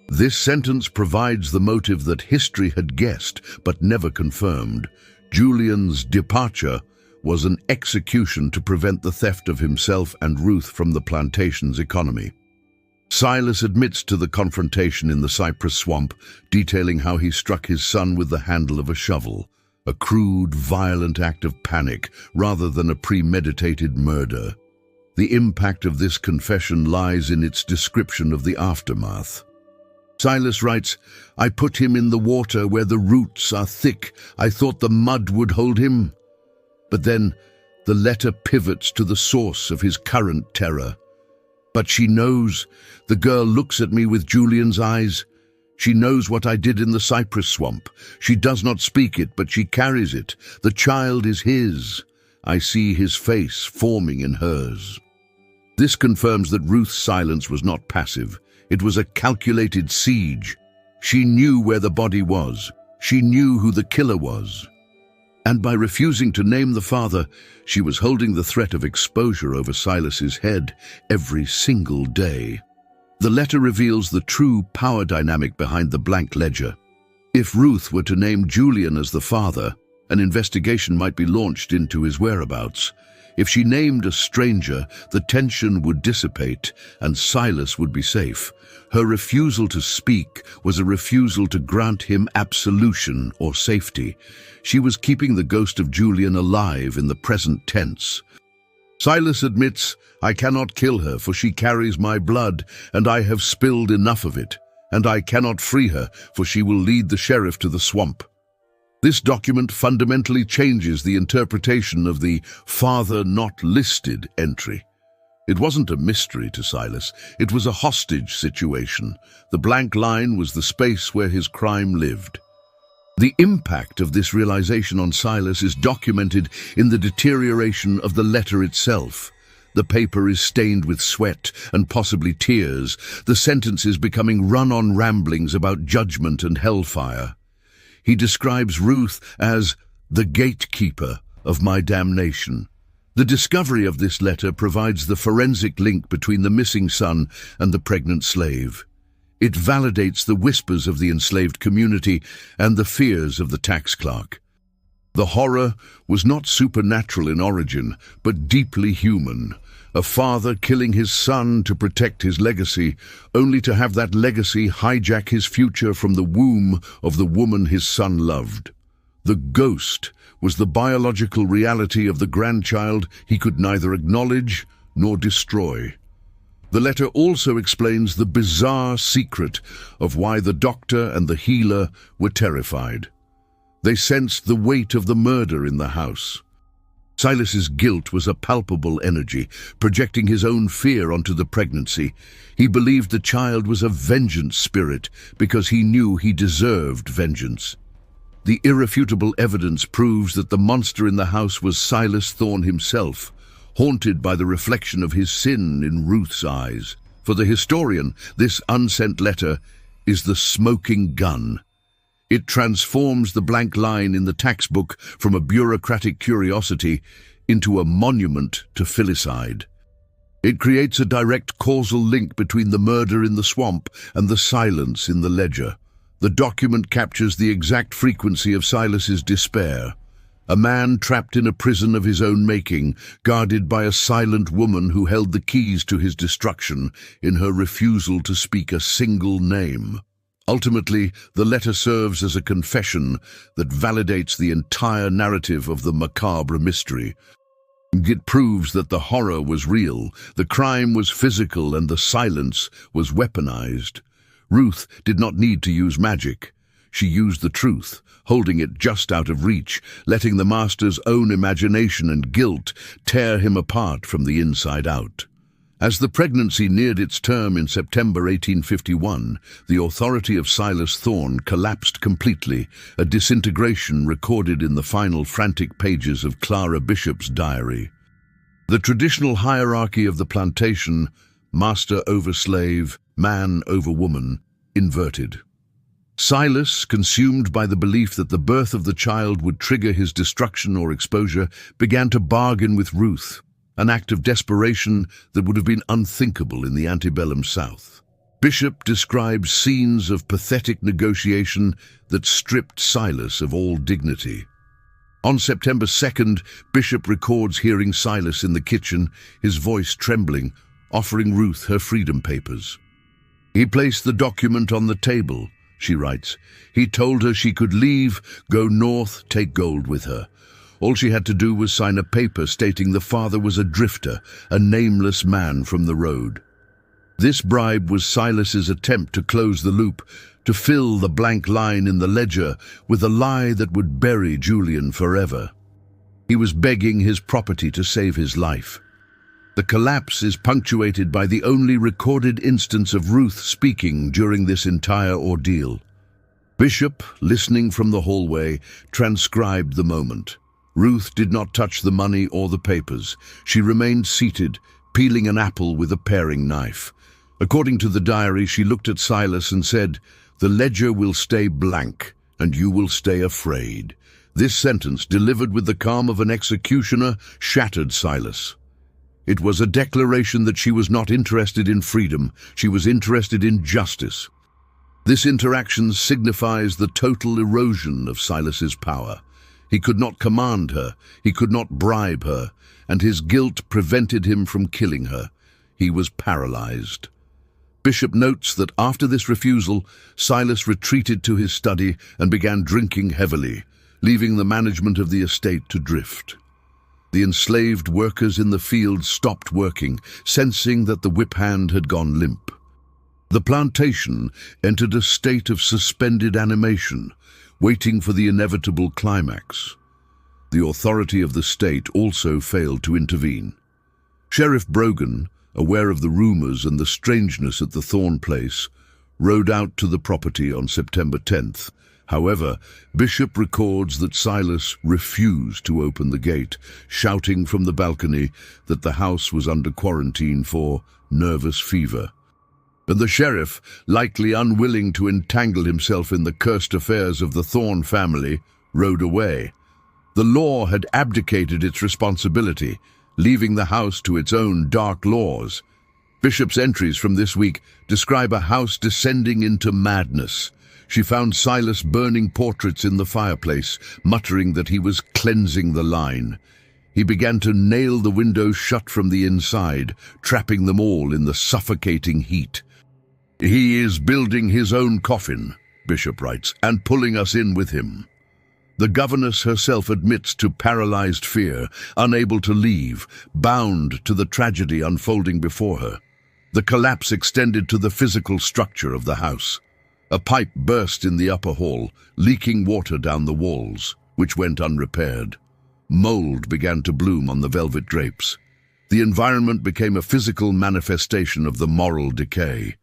This sentence provides the motive that history had guessed but never confirmed. Julian's departure was an execution to prevent the theft of himself and Ruth from the plantation's economy. Silas admits to the confrontation in the cypress swamp, detailing how he struck his son with the handle of a shovel, a crude, violent act of panic rather than a premeditated murder. The impact of this confession lies in its description of the aftermath. Silas writes, "I put him in the water where the roots are thick. I thought the mud would hold him." But then the letter pivots to the source of his current terror. "But she knows. The girl looks at me with Julian's eyes. She knows what I did in the cypress swamp. She does not speak it, but she carries it. The child is his. I see his face forming in hers." This confirms that Ruth's silence was not passive. It was a calculated siege. She knew where the body was. She knew who the killer was. And by refusing to name the father, she was holding the threat of exposure over Silas's head every single day. The letter reveals the true power dynamic behind the blank ledger. If Ruth were to name Julian as the father, an investigation might be launched into his whereabouts. If she named a stranger, the tension would dissipate and Silas would be safe. Her refusal to speak was a refusal to grant him absolution or safety. She was keeping the ghost of Julian alive in the present tense. Silas admits, "I cannot kill her, for she carries my blood, and I have spilled enough of it. And I cannot free her, for she will lead the sheriff to the swamp." This document fundamentally changes the interpretation of the "father not listed" entry. It wasn't a mystery to Silas, it was a hostage situation. The blank line was the space where his crime lived. The impact of this realization on Silas is documented in the deterioration of the letter itself. The paper is stained with sweat and possibly tears, the sentences becoming run-on ramblings about judgment and hellfire. He describes Ruth as the gatekeeper of my damnation. The discovery of this letter provides the forensic link between the missing son and the pregnant slave. It validates the whispers of the enslaved community and the fears of the tax clerk. The horror was not supernatural in origin, but deeply human. A father killing his son to protect his legacy, only to have that legacy hijack his future from the womb of the woman his son loved. The ghost was the biological reality of the grandchild he could neither acknowledge nor destroy. The letter also explains the bizarre secret of why the doctor and the healer were terrified. They sensed the weight of the murder in the house. Silas's guilt was a palpable energy, projecting his own fear onto the pregnancy. He believed the child was a vengeance spirit because he knew he deserved vengeance. The irrefutable evidence proves that the monster in the house was Silas Thorne himself, haunted by the reflection of his sin in Ruth's eyes. For the historian, this unsent letter is the smoking gun. It transforms the blank line in the tax book from a bureaucratic curiosity into a monument to filicide. It creates a direct causal link between the murder in the swamp and the silence in the ledger. The document captures the exact frequency of Silas's despair. A man trapped in a prison of his own making, guarded by a silent woman who held the keys to his destruction in her refusal to speak a single name. Ultimately, the letter serves as a confession that validates the entire narrative of the macabre mystery. It proves that the horror was real, the crime was physical, and the silence was weaponized. Ruth did not need to use magic. She used the truth, holding it just out of reach, letting the master's own imagination and guilt tear him apart from the inside out. As the pregnancy neared its term in September 1851, the authority of Silas Thorne collapsed completely, a disintegration recorded in the final frantic pages of Clara Bishop's diary. The traditional hierarchy of the plantation, master over slave, man over woman, inverted. Silas, consumed by the belief that the birth of the child would trigger his destruction or exposure, began to bargain with Ruth, an act of desperation that would have been unthinkable in the antebellum South. Bishop describes scenes of pathetic negotiation that stripped Silas of all dignity. On September 2nd, Bishop records hearing Silas in the kitchen, his voice trembling, offering Ruth her freedom papers. He placed the document on the table, she writes. He told her she could leave, go north, take gold with her. All she had to do was sign a paper stating the father was a drifter, a nameless man from the road. This bribe was Silas's attempt to close the loop, to fill the blank line in the ledger with a lie that would bury Julian forever. He was begging his property to save his life. The collapse is punctuated by the only recorded instance of Ruth speaking during this entire ordeal. Bishop, listening from the hallway, transcribed the moment. Ruth did not touch the money or the papers. She remained seated, peeling an apple with a paring knife. According to the diary, she looked at Silas and said, "The ledger will stay blank, and you will stay afraid." This sentence, delivered with the calm of an executioner, shattered Silas. It was a declaration that she was not interested in freedom, she was interested in justice. This interaction signifies the total erosion of Silas's power. He could not command her, he could not bribe her, and his guilt prevented him from killing her. He was paralyzed. Bishop notes that after this refusal, Silas retreated to his study and began drinking heavily, leaving the management of the estate to drift. The enslaved workers in the field stopped working, sensing that the whip hand had gone limp. The plantation entered a state of suspended animation, waiting for the inevitable climax. The authority of the state also failed to intervene. Sheriff Brogan, aware of the rumors and the strangeness at the Thorne place, rode out to the property on September 10th. However, Bishop records that Silas refused to open the gate, shouting from the balcony that the house was under quarantine for nervous fever. And the sheriff, likely unwilling to entangle himself in the cursed affairs of the Thorne family, rode away. The law had abdicated its responsibility, leaving the house to its own dark laws. Bishop's entries from this week describe a house descending into madness. She found Silas burning portraits in the fireplace, muttering that he was cleansing the line. He began to nail the windows shut from the inside, trapping them all in the suffocating heat. "He is building his own coffin," Bishop writes, "and pulling us in with him." The governess herself admits to paralyzed fear, unable to leave, bound to the tragedy unfolding before her. The collapse extended to the physical structure of the house. A pipe burst in the upper hall, leaking water down the walls, which went unrepaired. Mold began to bloom on the velvet drapes. The environment became a physical manifestation of the moral decay.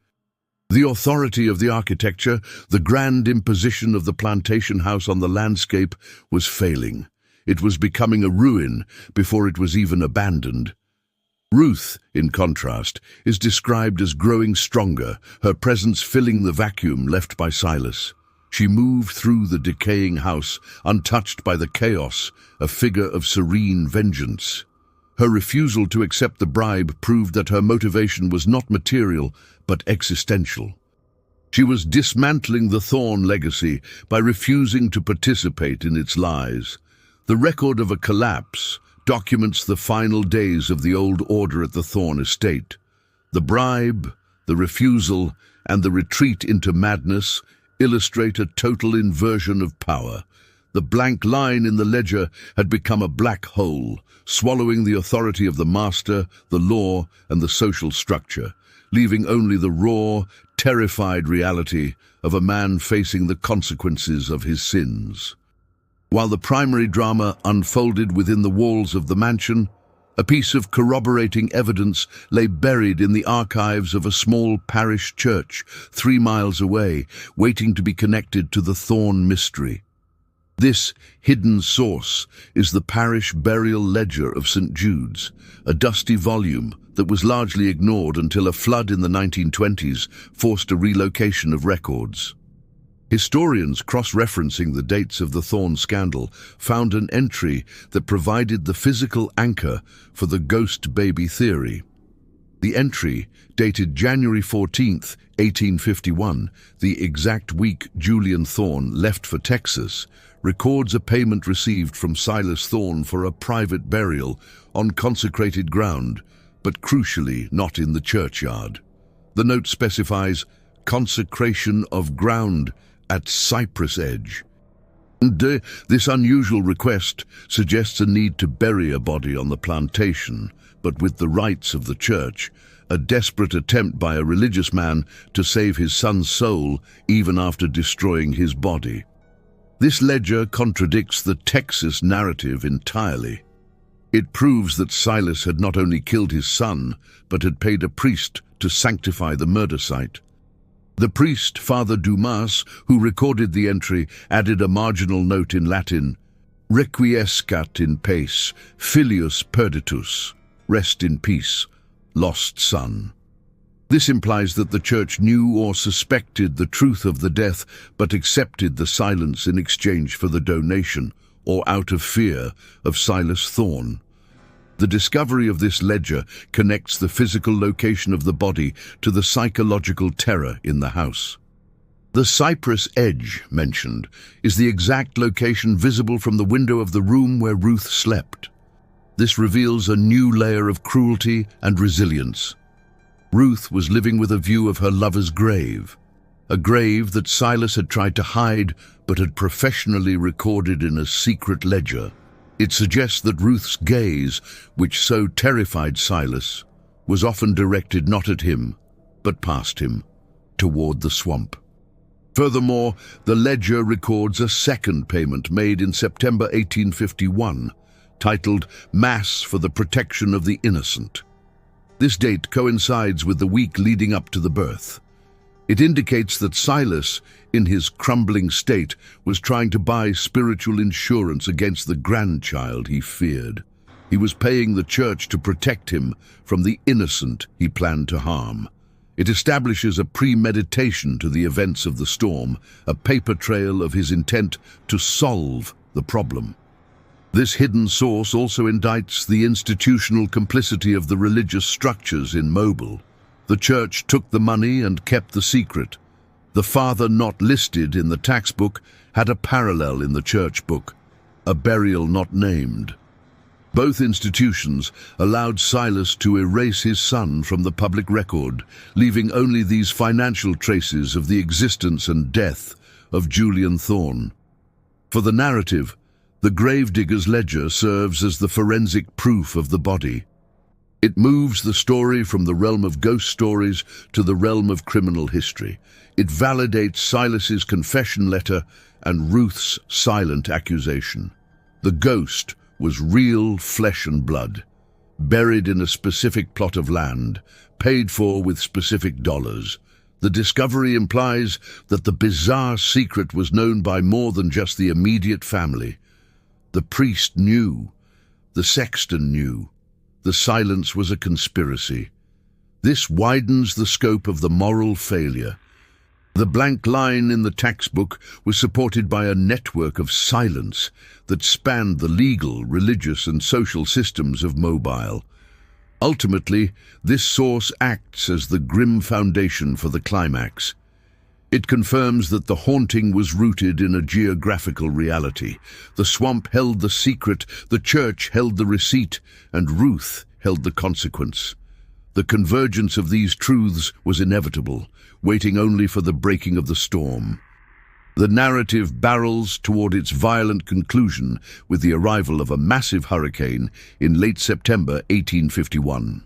The authority of the architecture, the grand imposition of the plantation house on the landscape, was failing. It was becoming a ruin before it was even abandoned. Ruth, in contrast, is described as growing stronger, her presence filling the vacuum left by Silas. She moved through the decaying house, untouched by the chaos, a figure of serene vengeance. Her refusal to accept the bribe proved that her motivation was not material, but existential. She was dismantling the Thorne legacy by refusing to participate in its lies. The record of a collapse documents the final days of the old order at the Thorne estate. The bribe, the refusal, and the retreat into madness illustrate a total inversion of power. The blank line in the ledger had become a black hole, swallowing the authority of the master, the law, and the social structure, leaving only the raw, terrified reality of a man facing the consequences of his sins. While the primary drama unfolded within the walls of the mansion, a piece of corroborating evidence lay buried in the archives of a small parish church 3 miles away, waiting to be connected to the Thorne mystery. This hidden source is the parish burial ledger of St. Jude's, a dusty volume that was largely ignored until a flood in the 1920s forced a relocation of records. Historians, cross-referencing the dates of the Thorne scandal, found an entry that provided the physical anchor for the ghost baby theory. The entry, dated January 14, 1851, the exact week Julian Thorne left for Texas, records a payment received from Silas Thorne for a private burial on consecrated ground, but crucially not in the churchyard. The note specifies consecration of ground at Cypress Edge. This unusual request suggests a need to bury a body on the plantation, but with the rites of the church, a desperate attempt by a religious man to save his son's soul even after destroying his body. This ledger contradicts the Texas narrative entirely. It proves that Silas had not only killed his son, but had paid a priest to sanctify the murder site. The priest, Father Dumas, who recorded the entry, added a marginal note in Latin, Requiescat in pace, filius perditus, rest in peace, lost son. This implies that the church knew or suspected the truth of the death, but accepted the silence in exchange for the donation, or out of fear, of Silas Thorne. The discovery of this ledger connects the physical location of the body to the psychological terror in the house. The Cypress Edge mentioned is the exact location visible from the window of the room where Ruth slept. This reveals a new layer of cruelty and resilience. Ruth was living with a view of her lover's grave, a grave that Silas had tried to hide but had professionally recorded in a secret ledger. It suggests that Ruth's gaze, which so terrified Silas, was often directed not at him, but past him, toward the swamp. Furthermore, the ledger records a second payment made in September 1851, titled Mass for the Protection of the Innocent. This date coincides with the week leading up to the birth. It indicates that Silas, in his crumbling state, was trying to buy spiritual insurance against the grandchild he feared. He was paying the church to protect him from the innocent he planned to harm. It establishes a premeditation to the events of the storm, a paper trail of his intent to solve the problem. This hidden source also indicts the institutional complicity of the religious structures in Mobile. The church took the money and kept the secret. The father not listed in the tax book had a parallel in the church book, a burial not named. Both institutions allowed Silas to erase his son from the public record, leaving only these financial traces of the existence and death of Julian Thorne. For the narrative, the gravedigger's ledger serves as the forensic proof of the body. It moves the story from the realm of ghost stories to the realm of criminal history. It validates Silas's confession letter and Ruth's silent accusation. The ghost was real flesh and blood, buried in a specific plot of land, paid for with specific dollars. The discovery implies that the bizarre secret was known by more than just the immediate family. The priest knew. The sexton knew. The silence was a conspiracy. This widens the scope of the moral failure. The blank line in the tax book was supported by a network of silence that spanned the legal, religious, and social systems of Mobile. Ultimately, this source acts as the grim foundation for the climax. It confirms that the haunting was rooted in a geographical reality. The swamp held the secret, the church held the receipt, and Ruth held the consequence. The convergence of these truths was inevitable, waiting only for the breaking of the storm. The narrative barrels toward its violent conclusion with the arrival of a massive hurricane in late September 1851.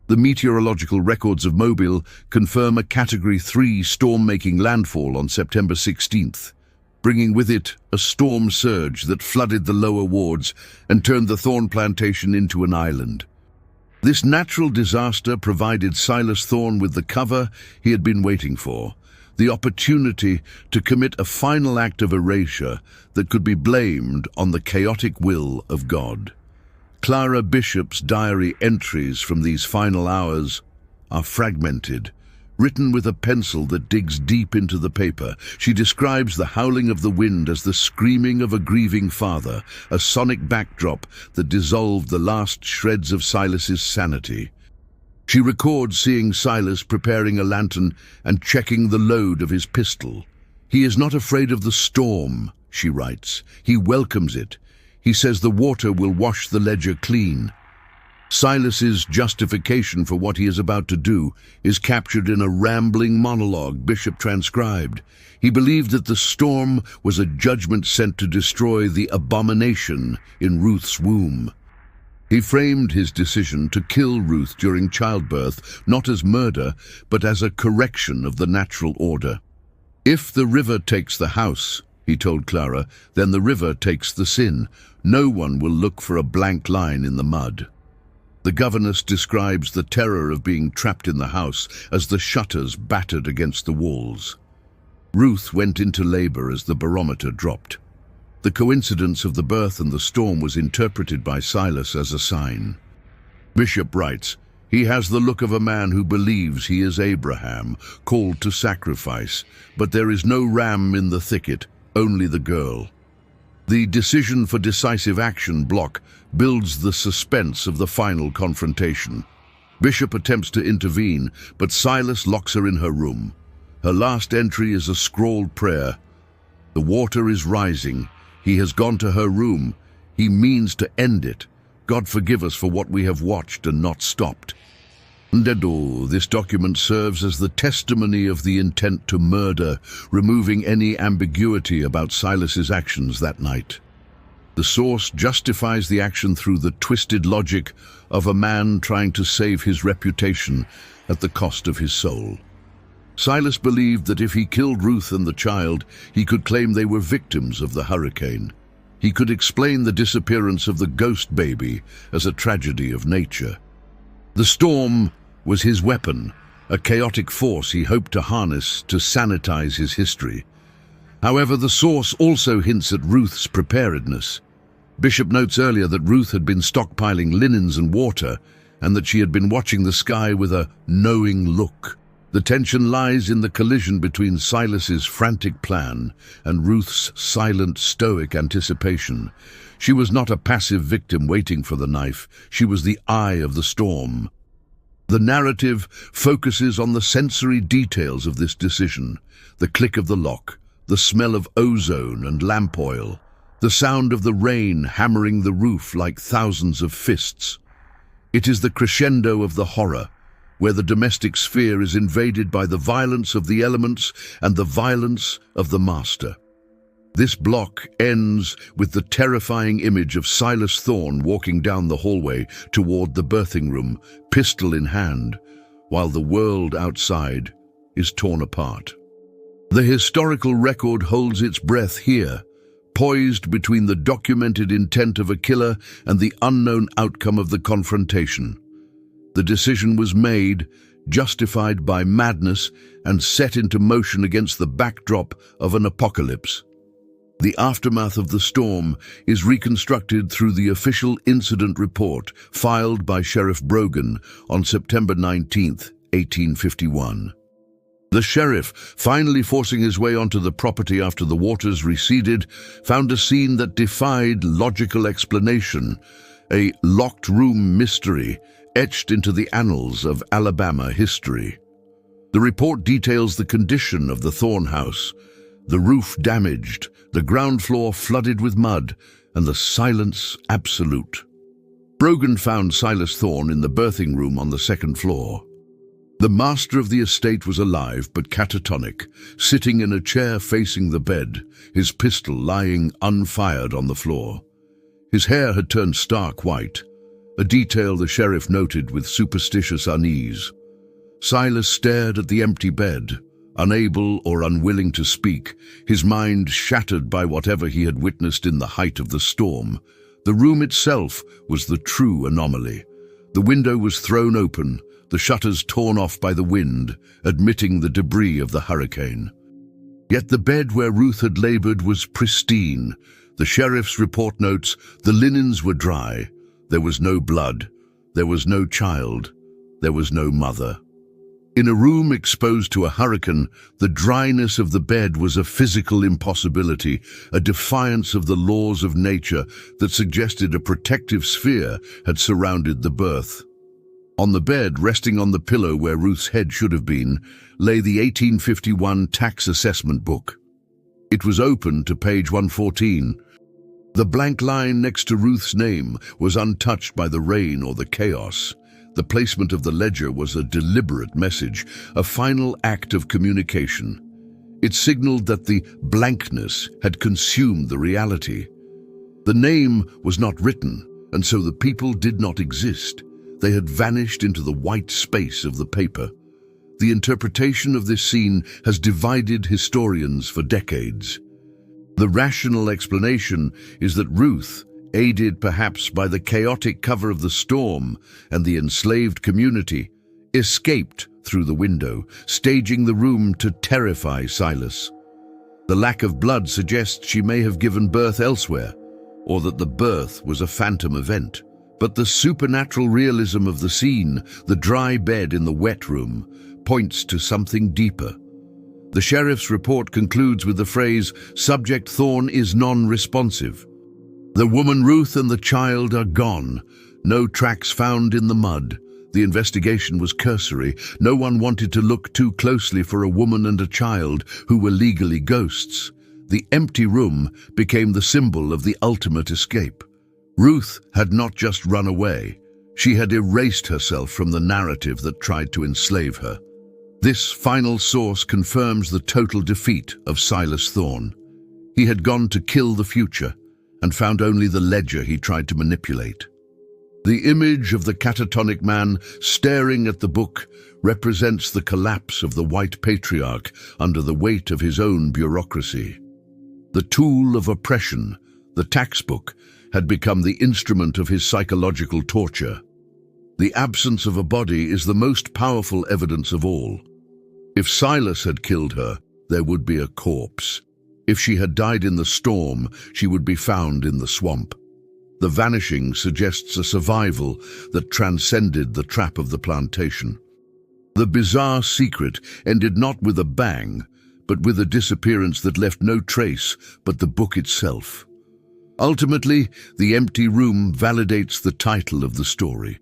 The meteorological records of Mobile confirm a Category 3 storm-making landfall on September 16th, bringing with it a storm surge that flooded the lower wards and turned the Thorne plantation into an island. This natural disaster provided Silas Thorne with the cover he had been waiting for, the opportunity to commit a final act of erasure that could be blamed on the chaotic will of God. Clara Bishop's diary entries from these final hours are fragmented, written with a pencil that digs deep into the paper. She describes the howling of the wind as the screaming of a grieving father, a sonic backdrop that dissolved the last shreds of Silas's sanity. She records seeing Silas preparing a lantern and checking the load of his pistol. "He is not afraid of the storm," she writes. "He welcomes it. He says the water will wash the ledger clean." Silas's justification for what he is about to do is captured in a rambling monologue Bishop transcribed. He believed that the storm was a judgment sent to destroy the abomination in Ruth's womb. He framed his decision to kill Ruth during childbirth not as murder, but as a correction of the natural order. "If the river takes the house," he told Clara, "then the river takes the sin. No one will look for a blank line in the mud." The governess describes the terror of being trapped in the house as the shutters battered against the walls. Ruth went into labor as the barometer dropped. The coincidence of the birth and the storm was interpreted by Silas as a sign. Bishop writes, "He has the look of a man who believes he is Abraham, called to sacrifice, but there is no ram in the thicket, only the girl." The decision for decisive action block builds the suspense of the final confrontation. Bishop attempts to intervene, but Silas locks her in her room. Her last entry is a scrawled prayer. "The water is rising. He has gone to her room. He means to end it. God forgive us for what we have watched and not stopped." This document serves as the testimony of the intent to murder, removing any ambiguity about Silas's actions that night. The source justifies the action through the twisted logic of a man trying to save his reputation at the cost of his soul. Silas believed that if he killed Ruth and the child, he could claim they were victims of the hurricane. He could explain the disappearance of the ghost baby as a tragedy of nature. The storm was his weapon, a chaotic force he hoped to harness to sanitize his history. However, the source also hints at Ruth's preparedness. Bishop notes earlier that Ruth had been stockpiling linens and water, and that she had been watching the sky with a knowing look. The tension lies in the collision between Silas's frantic plan and Ruth's silent, stoic anticipation. She was not a passive victim waiting for the knife. She was the eye of the storm. The narrative focuses on the sensory details of this decision: the click of the lock, the smell of ozone and lamp oil, the sound of the rain hammering the roof like thousands of fists. It is the crescendo of the horror, where the domestic sphere is invaded by the violence of the elements and the violence of the master. This block ends with the terrifying image of Silas Thorne walking down the hallway toward the birthing room, pistol in hand, while the world outside is torn apart. The historical record holds its breath here, poised between the documented intent of a killer and the unknown outcome of the confrontation. The decision was made, justified by madness, and set into motion against the backdrop of an apocalypse. The aftermath of the storm is reconstructed through the official incident report filed by Sheriff Brogan on September 19, 1851. The sheriff, finally forcing his way onto the property after the waters receded, found a scene that defied logical explanation, a locked room mystery etched into the annals of Alabama history. The report details the condition of the Thorne house, the roof damaged, the ground floor flooded with mud, and the silence absolute. Brogan found Silas Thorne in the birthing room on the second floor. The master of the estate was alive but catatonic, sitting in a chair facing the bed, his pistol lying unfired on the floor. His hair had turned stark white, a detail the sheriff noted with superstitious unease. Silas stared at the empty bed, unable or unwilling to speak, his mind shattered by whatever he had witnessed in the height of the storm. The room itself was the true anomaly. The window was thrown open, the shutters torn off by the wind, admitting the debris of the hurricane. Yet the bed where Ruth had labored was pristine. The sheriff's report notes, the linens were dry. There was no blood. There was no child. There was no mother. In a room exposed to a hurricane, the dryness of the bed was a physical impossibility, a defiance of the laws of nature that suggested a protective sphere had surrounded the birth. On the bed, resting on the pillow where Ruth's head should have been, lay the 1851 tax assessment book. It was open to page 114. The blank line next to Ruth's name was untouched by the rain or the chaos. The placement of the ledger was a deliberate message, a final act of communication. It signaled that the blankness had consumed the reality. The name was not written, and so the people did not exist. They had vanished into the white space of the paper. The interpretation of this scene has divided historians for decades. The rational explanation is that Ruth, aided perhaps by the chaotic cover of the storm and the enslaved community, escaped through the window, staging the room to terrify Silas. The lack of blood suggests she may have given birth elsewhere, or that the birth was a phantom event. But the supernatural realism of the scene, the dry bed in the wet room, points to something deeper. The sheriff's report concludes with the phrase, "Subject Thorne is non-responsive." The woman Ruth and the child are gone. No tracks found in the mud. The investigation was cursory. No one wanted to look too closely for a woman and a child who were legally ghosts. The empty room became the symbol of the ultimate escape. Ruth had not just run away. She had erased herself from the narrative that tried to enslave her. This final source confirms the total defeat of Silas Thorne. He had gone to kill the future and found only the ledger he tried to manipulate. The image of the catatonic man staring at the book represents the collapse of the white patriarch under the weight of his own bureaucracy. The tool of oppression, the tax book, had become the instrument of his psychological torture. The absence of a body is the most powerful evidence of all. If Silas had killed her, there would be a corpse. If she had died in the storm, she would be found in the swamp. The vanishing suggests a survival that transcended the trap of the plantation. The bizarre secret ended not with a bang, but with a disappearance that left no trace but the book itself. Ultimately, the empty room validates the title of the story.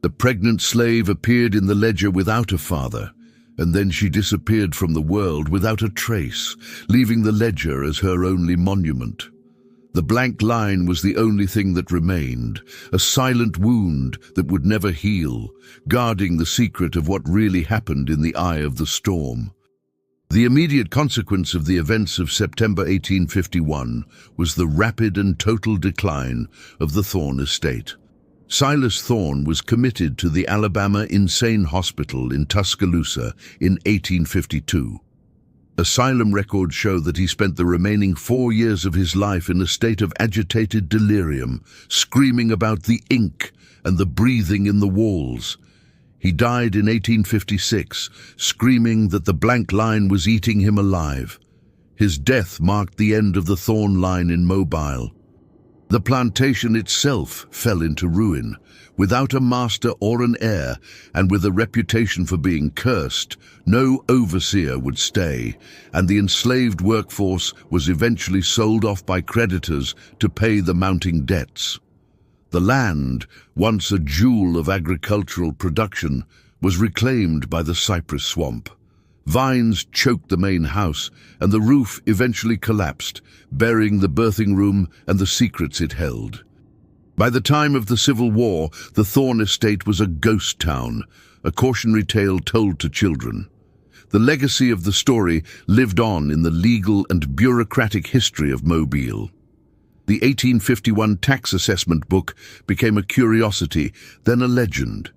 The pregnant slave appeared in the ledger without a father, and then she disappeared from the world without a trace, leaving the ledger as her only monument. The blank line was the only thing that remained, a silent wound that would never heal, guarding the secret of what really happened in the eye of the storm. The immediate consequence of the events of September 1851 was the rapid and total decline of the Thorne estate. Silas Thorne was committed to the Alabama Insane Hospital in Tuscaloosa in 1852. Asylum records show that he spent the remaining 4 years of his life in a state of agitated delirium, screaming about the ink and the breathing in the walls. He died in 1856, screaming that the blank line was eating him alive. His death marked the end of the Thorne line in Mobile. The plantation itself fell into ruin. Without a master or an heir, and with a reputation for being cursed, no overseer would stay, and the enslaved workforce was eventually sold off by creditors to pay the mounting debts. The land, once a jewel of agricultural production, was reclaimed by the cypress swamp. Vines choked the main house, and the roof eventually collapsed, burying the birthing room and the secrets it held. By the time of the Civil War, the Thorne estate was a ghost town, a cautionary tale told to children. The legacy of the story lived on in the legal and bureaucratic history of Mobile. The 1851 tax assessment book became a curiosity, then a legend.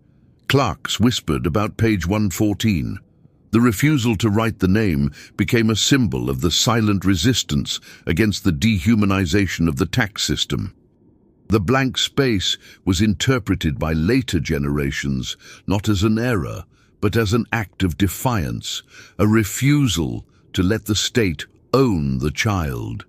Clerks whispered about page 114. The refusal to write the name became a symbol of the silent resistance against the dehumanization of the tax system. The blank space was interpreted by later generations not as an error, but as an act of defiance, a refusal to let the state own the child.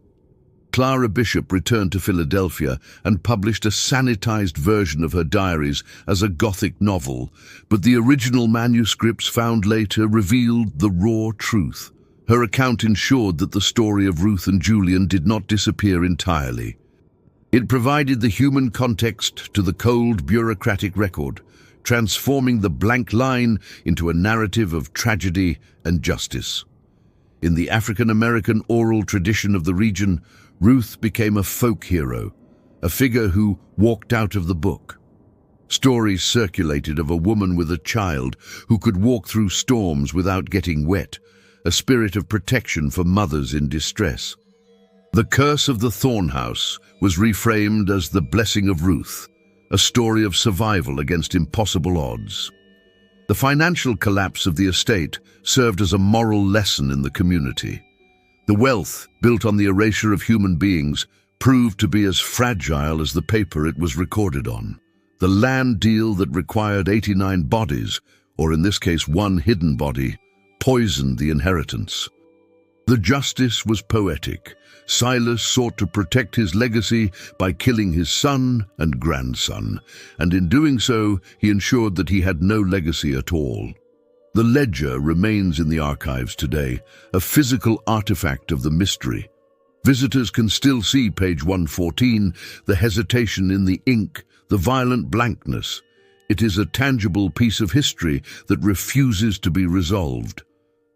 Clara Bishop returned to Philadelphia and published a sanitized version of her diaries as a Gothic novel, but the original manuscripts found later revealed the raw truth. Her account ensured that the story of Ruth and Julian did not disappear entirely. It provided the human context to the cold bureaucratic record, transforming the blank line into a narrative of tragedy and justice. In the African-American oral tradition of the region, Ruth became a folk hero, a figure who walked out of the book. Stories circulated of a woman with a child who could walk through storms without getting wet, a spirit of protection for mothers in distress. The Curse of the Thorne House was reframed as The Blessing of Ruth, a story of survival against impossible odds. The financial collapse of the estate served as a moral lesson in the community. The wealth, built on the erasure of human beings, proved to be as fragile as the paper it was recorded on. The land deal that required 89 bodies, or in this case one hidden body, poisoned the inheritance. The justice was poetic. Silas sought to protect his legacy by killing his son and grandson, and in doing so, he ensured that he had no legacy at all. The ledger remains in the archives today, a physical artifact of the mystery. Visitors can still see page 114, the hesitation in the ink, the violent blankness. It is a tangible piece of history that refuses to be resolved.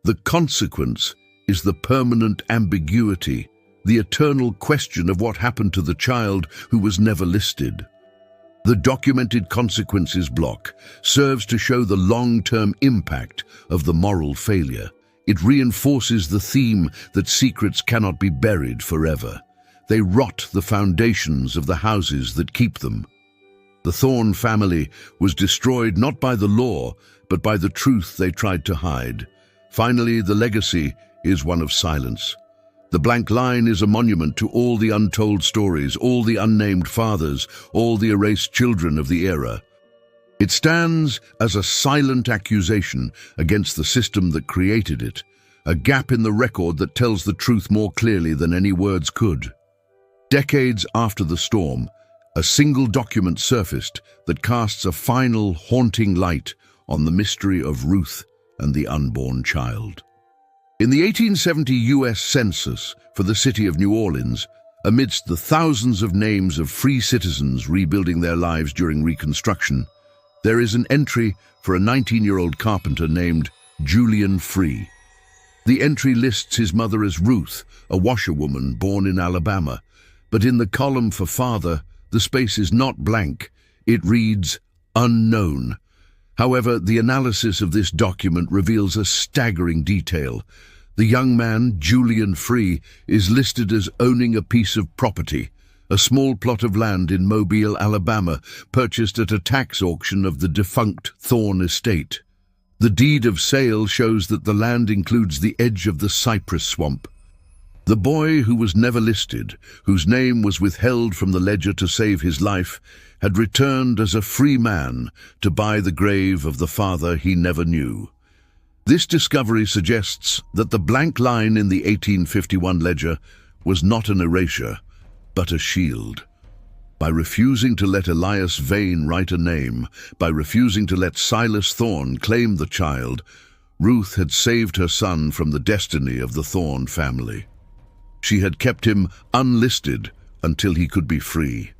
The consequence is the permanent ambiguity, the eternal question of what happened to the child who was never listed. The Documented Consequences block serves to show the long-term impact of the moral failure. It reinforces the theme that secrets cannot be buried forever. They rot the foundations of the houses that keep them. The Thorne family was destroyed not by the law, but by the truth they tried to hide. Finally, the legacy is one of silence. The blank line is a monument to all the untold stories, all the unnamed fathers, all the erased children of the era. It stands as a silent accusation against the system that created it, a gap in the record that tells the truth more clearly than any words could. Decades after the storm, a single document surfaced that casts a final haunting light on the mystery of Ruth and the unborn child. In the 1870 U.S. Census for the city of New Orleans, amidst the thousands of names of free citizens rebuilding their lives during Reconstruction, there is an entry for a 19-year-old carpenter named Julian Free. The entry lists his mother as Ruth, a washerwoman born in Alabama, but in the column for father, the space is not blank. It reads, unknown. However, the analysis of this document reveals a staggering detail. The young man, Julian Free, is listed as owning a piece of property, a small plot of land in Mobile, Alabama, purchased at a tax auction of the defunct Thorne estate. The deed of sale shows that the land includes the edge of the cypress swamp. The boy, who was never listed, whose name was withheld from the ledger to save his life, had returned as a free man to buy the grave of the father he never knew. This discovery suggests that the blank line in the 1851 ledger was not an erasure, but a shield. By refusing to let Elias Vane write a name, by refusing to let Silas Thorne claim the child, Ruth had saved her son from the destiny of the Thorne family. She had kept him unlisted until he could be free.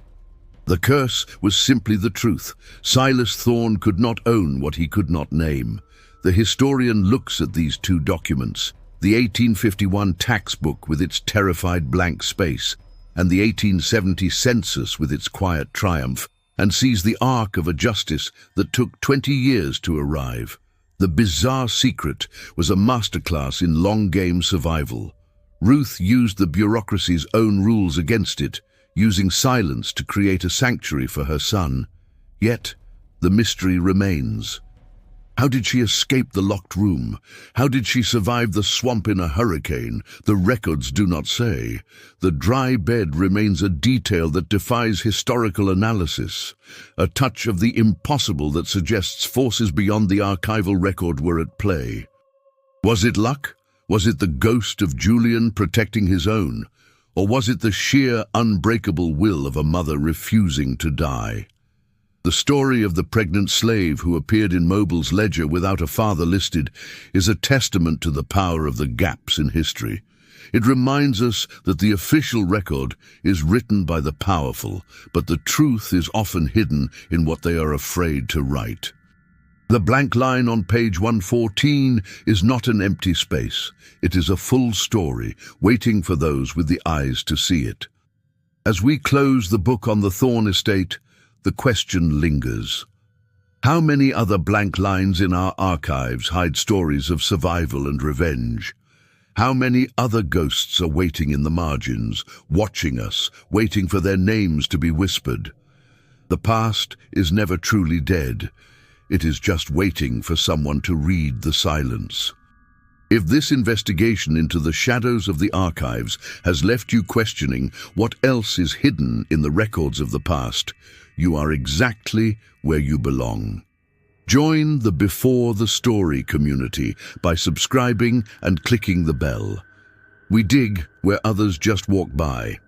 The curse was simply the truth. Silas Thorne could not own what he could not name. The historian looks at these two documents, the 1851 tax book with its terrified blank space, and the 1870 census with its quiet triumph, and sees the arc of a justice that took 20 years to arrive. The bizarre secret was a masterclass in long-game survival. Ruth used the bureaucracy's own rules against it, using silence to create a sanctuary for her son. Yet, the mystery remains. How did she escape the locked room? How did she survive the swamp in a hurricane? The records do not say. The dry bed remains a detail that defies historical analysis, a touch of the impossible that suggests forces beyond the archival record were at play. Was it luck? Was it the ghost of Julian protecting his own? Or was it the sheer, unbreakable will of a mother refusing to die? The story of the pregnant slave who appeared in Moble's ledger without a father listed is a testament to the power of the gaps in history. It reminds us that the official record is written by the powerful, but the truth is often hidden in what they are afraid to write. The blank line on page 114 is not an empty space. It is a full story, waiting for those with the eyes to see it. As we close the book on the Thorne estate, the question lingers. How many other blank lines in our archives hide stories of survival and revenge? How many other ghosts are waiting in the margins, watching us, waiting for their names to be whispered? The past is never truly dead. It is just waiting for someone to read the silence. If this investigation into the shadows of the archives has left you questioning what else is hidden in the records of the past, you are exactly where you belong. Join the Before the Story community by subscribing and clicking the bell. We dig where others just walk by.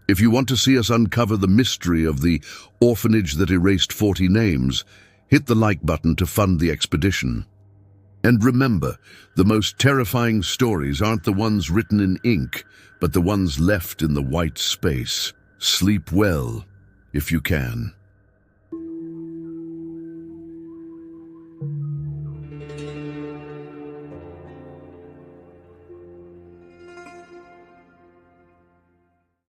If you want to see us uncover the mystery of the orphanage that erased 40 names, hit the like button to fund the expedition. And remember, the most terrifying stories aren't the ones written in ink, but the ones left in the white space. Sleep well, if you can.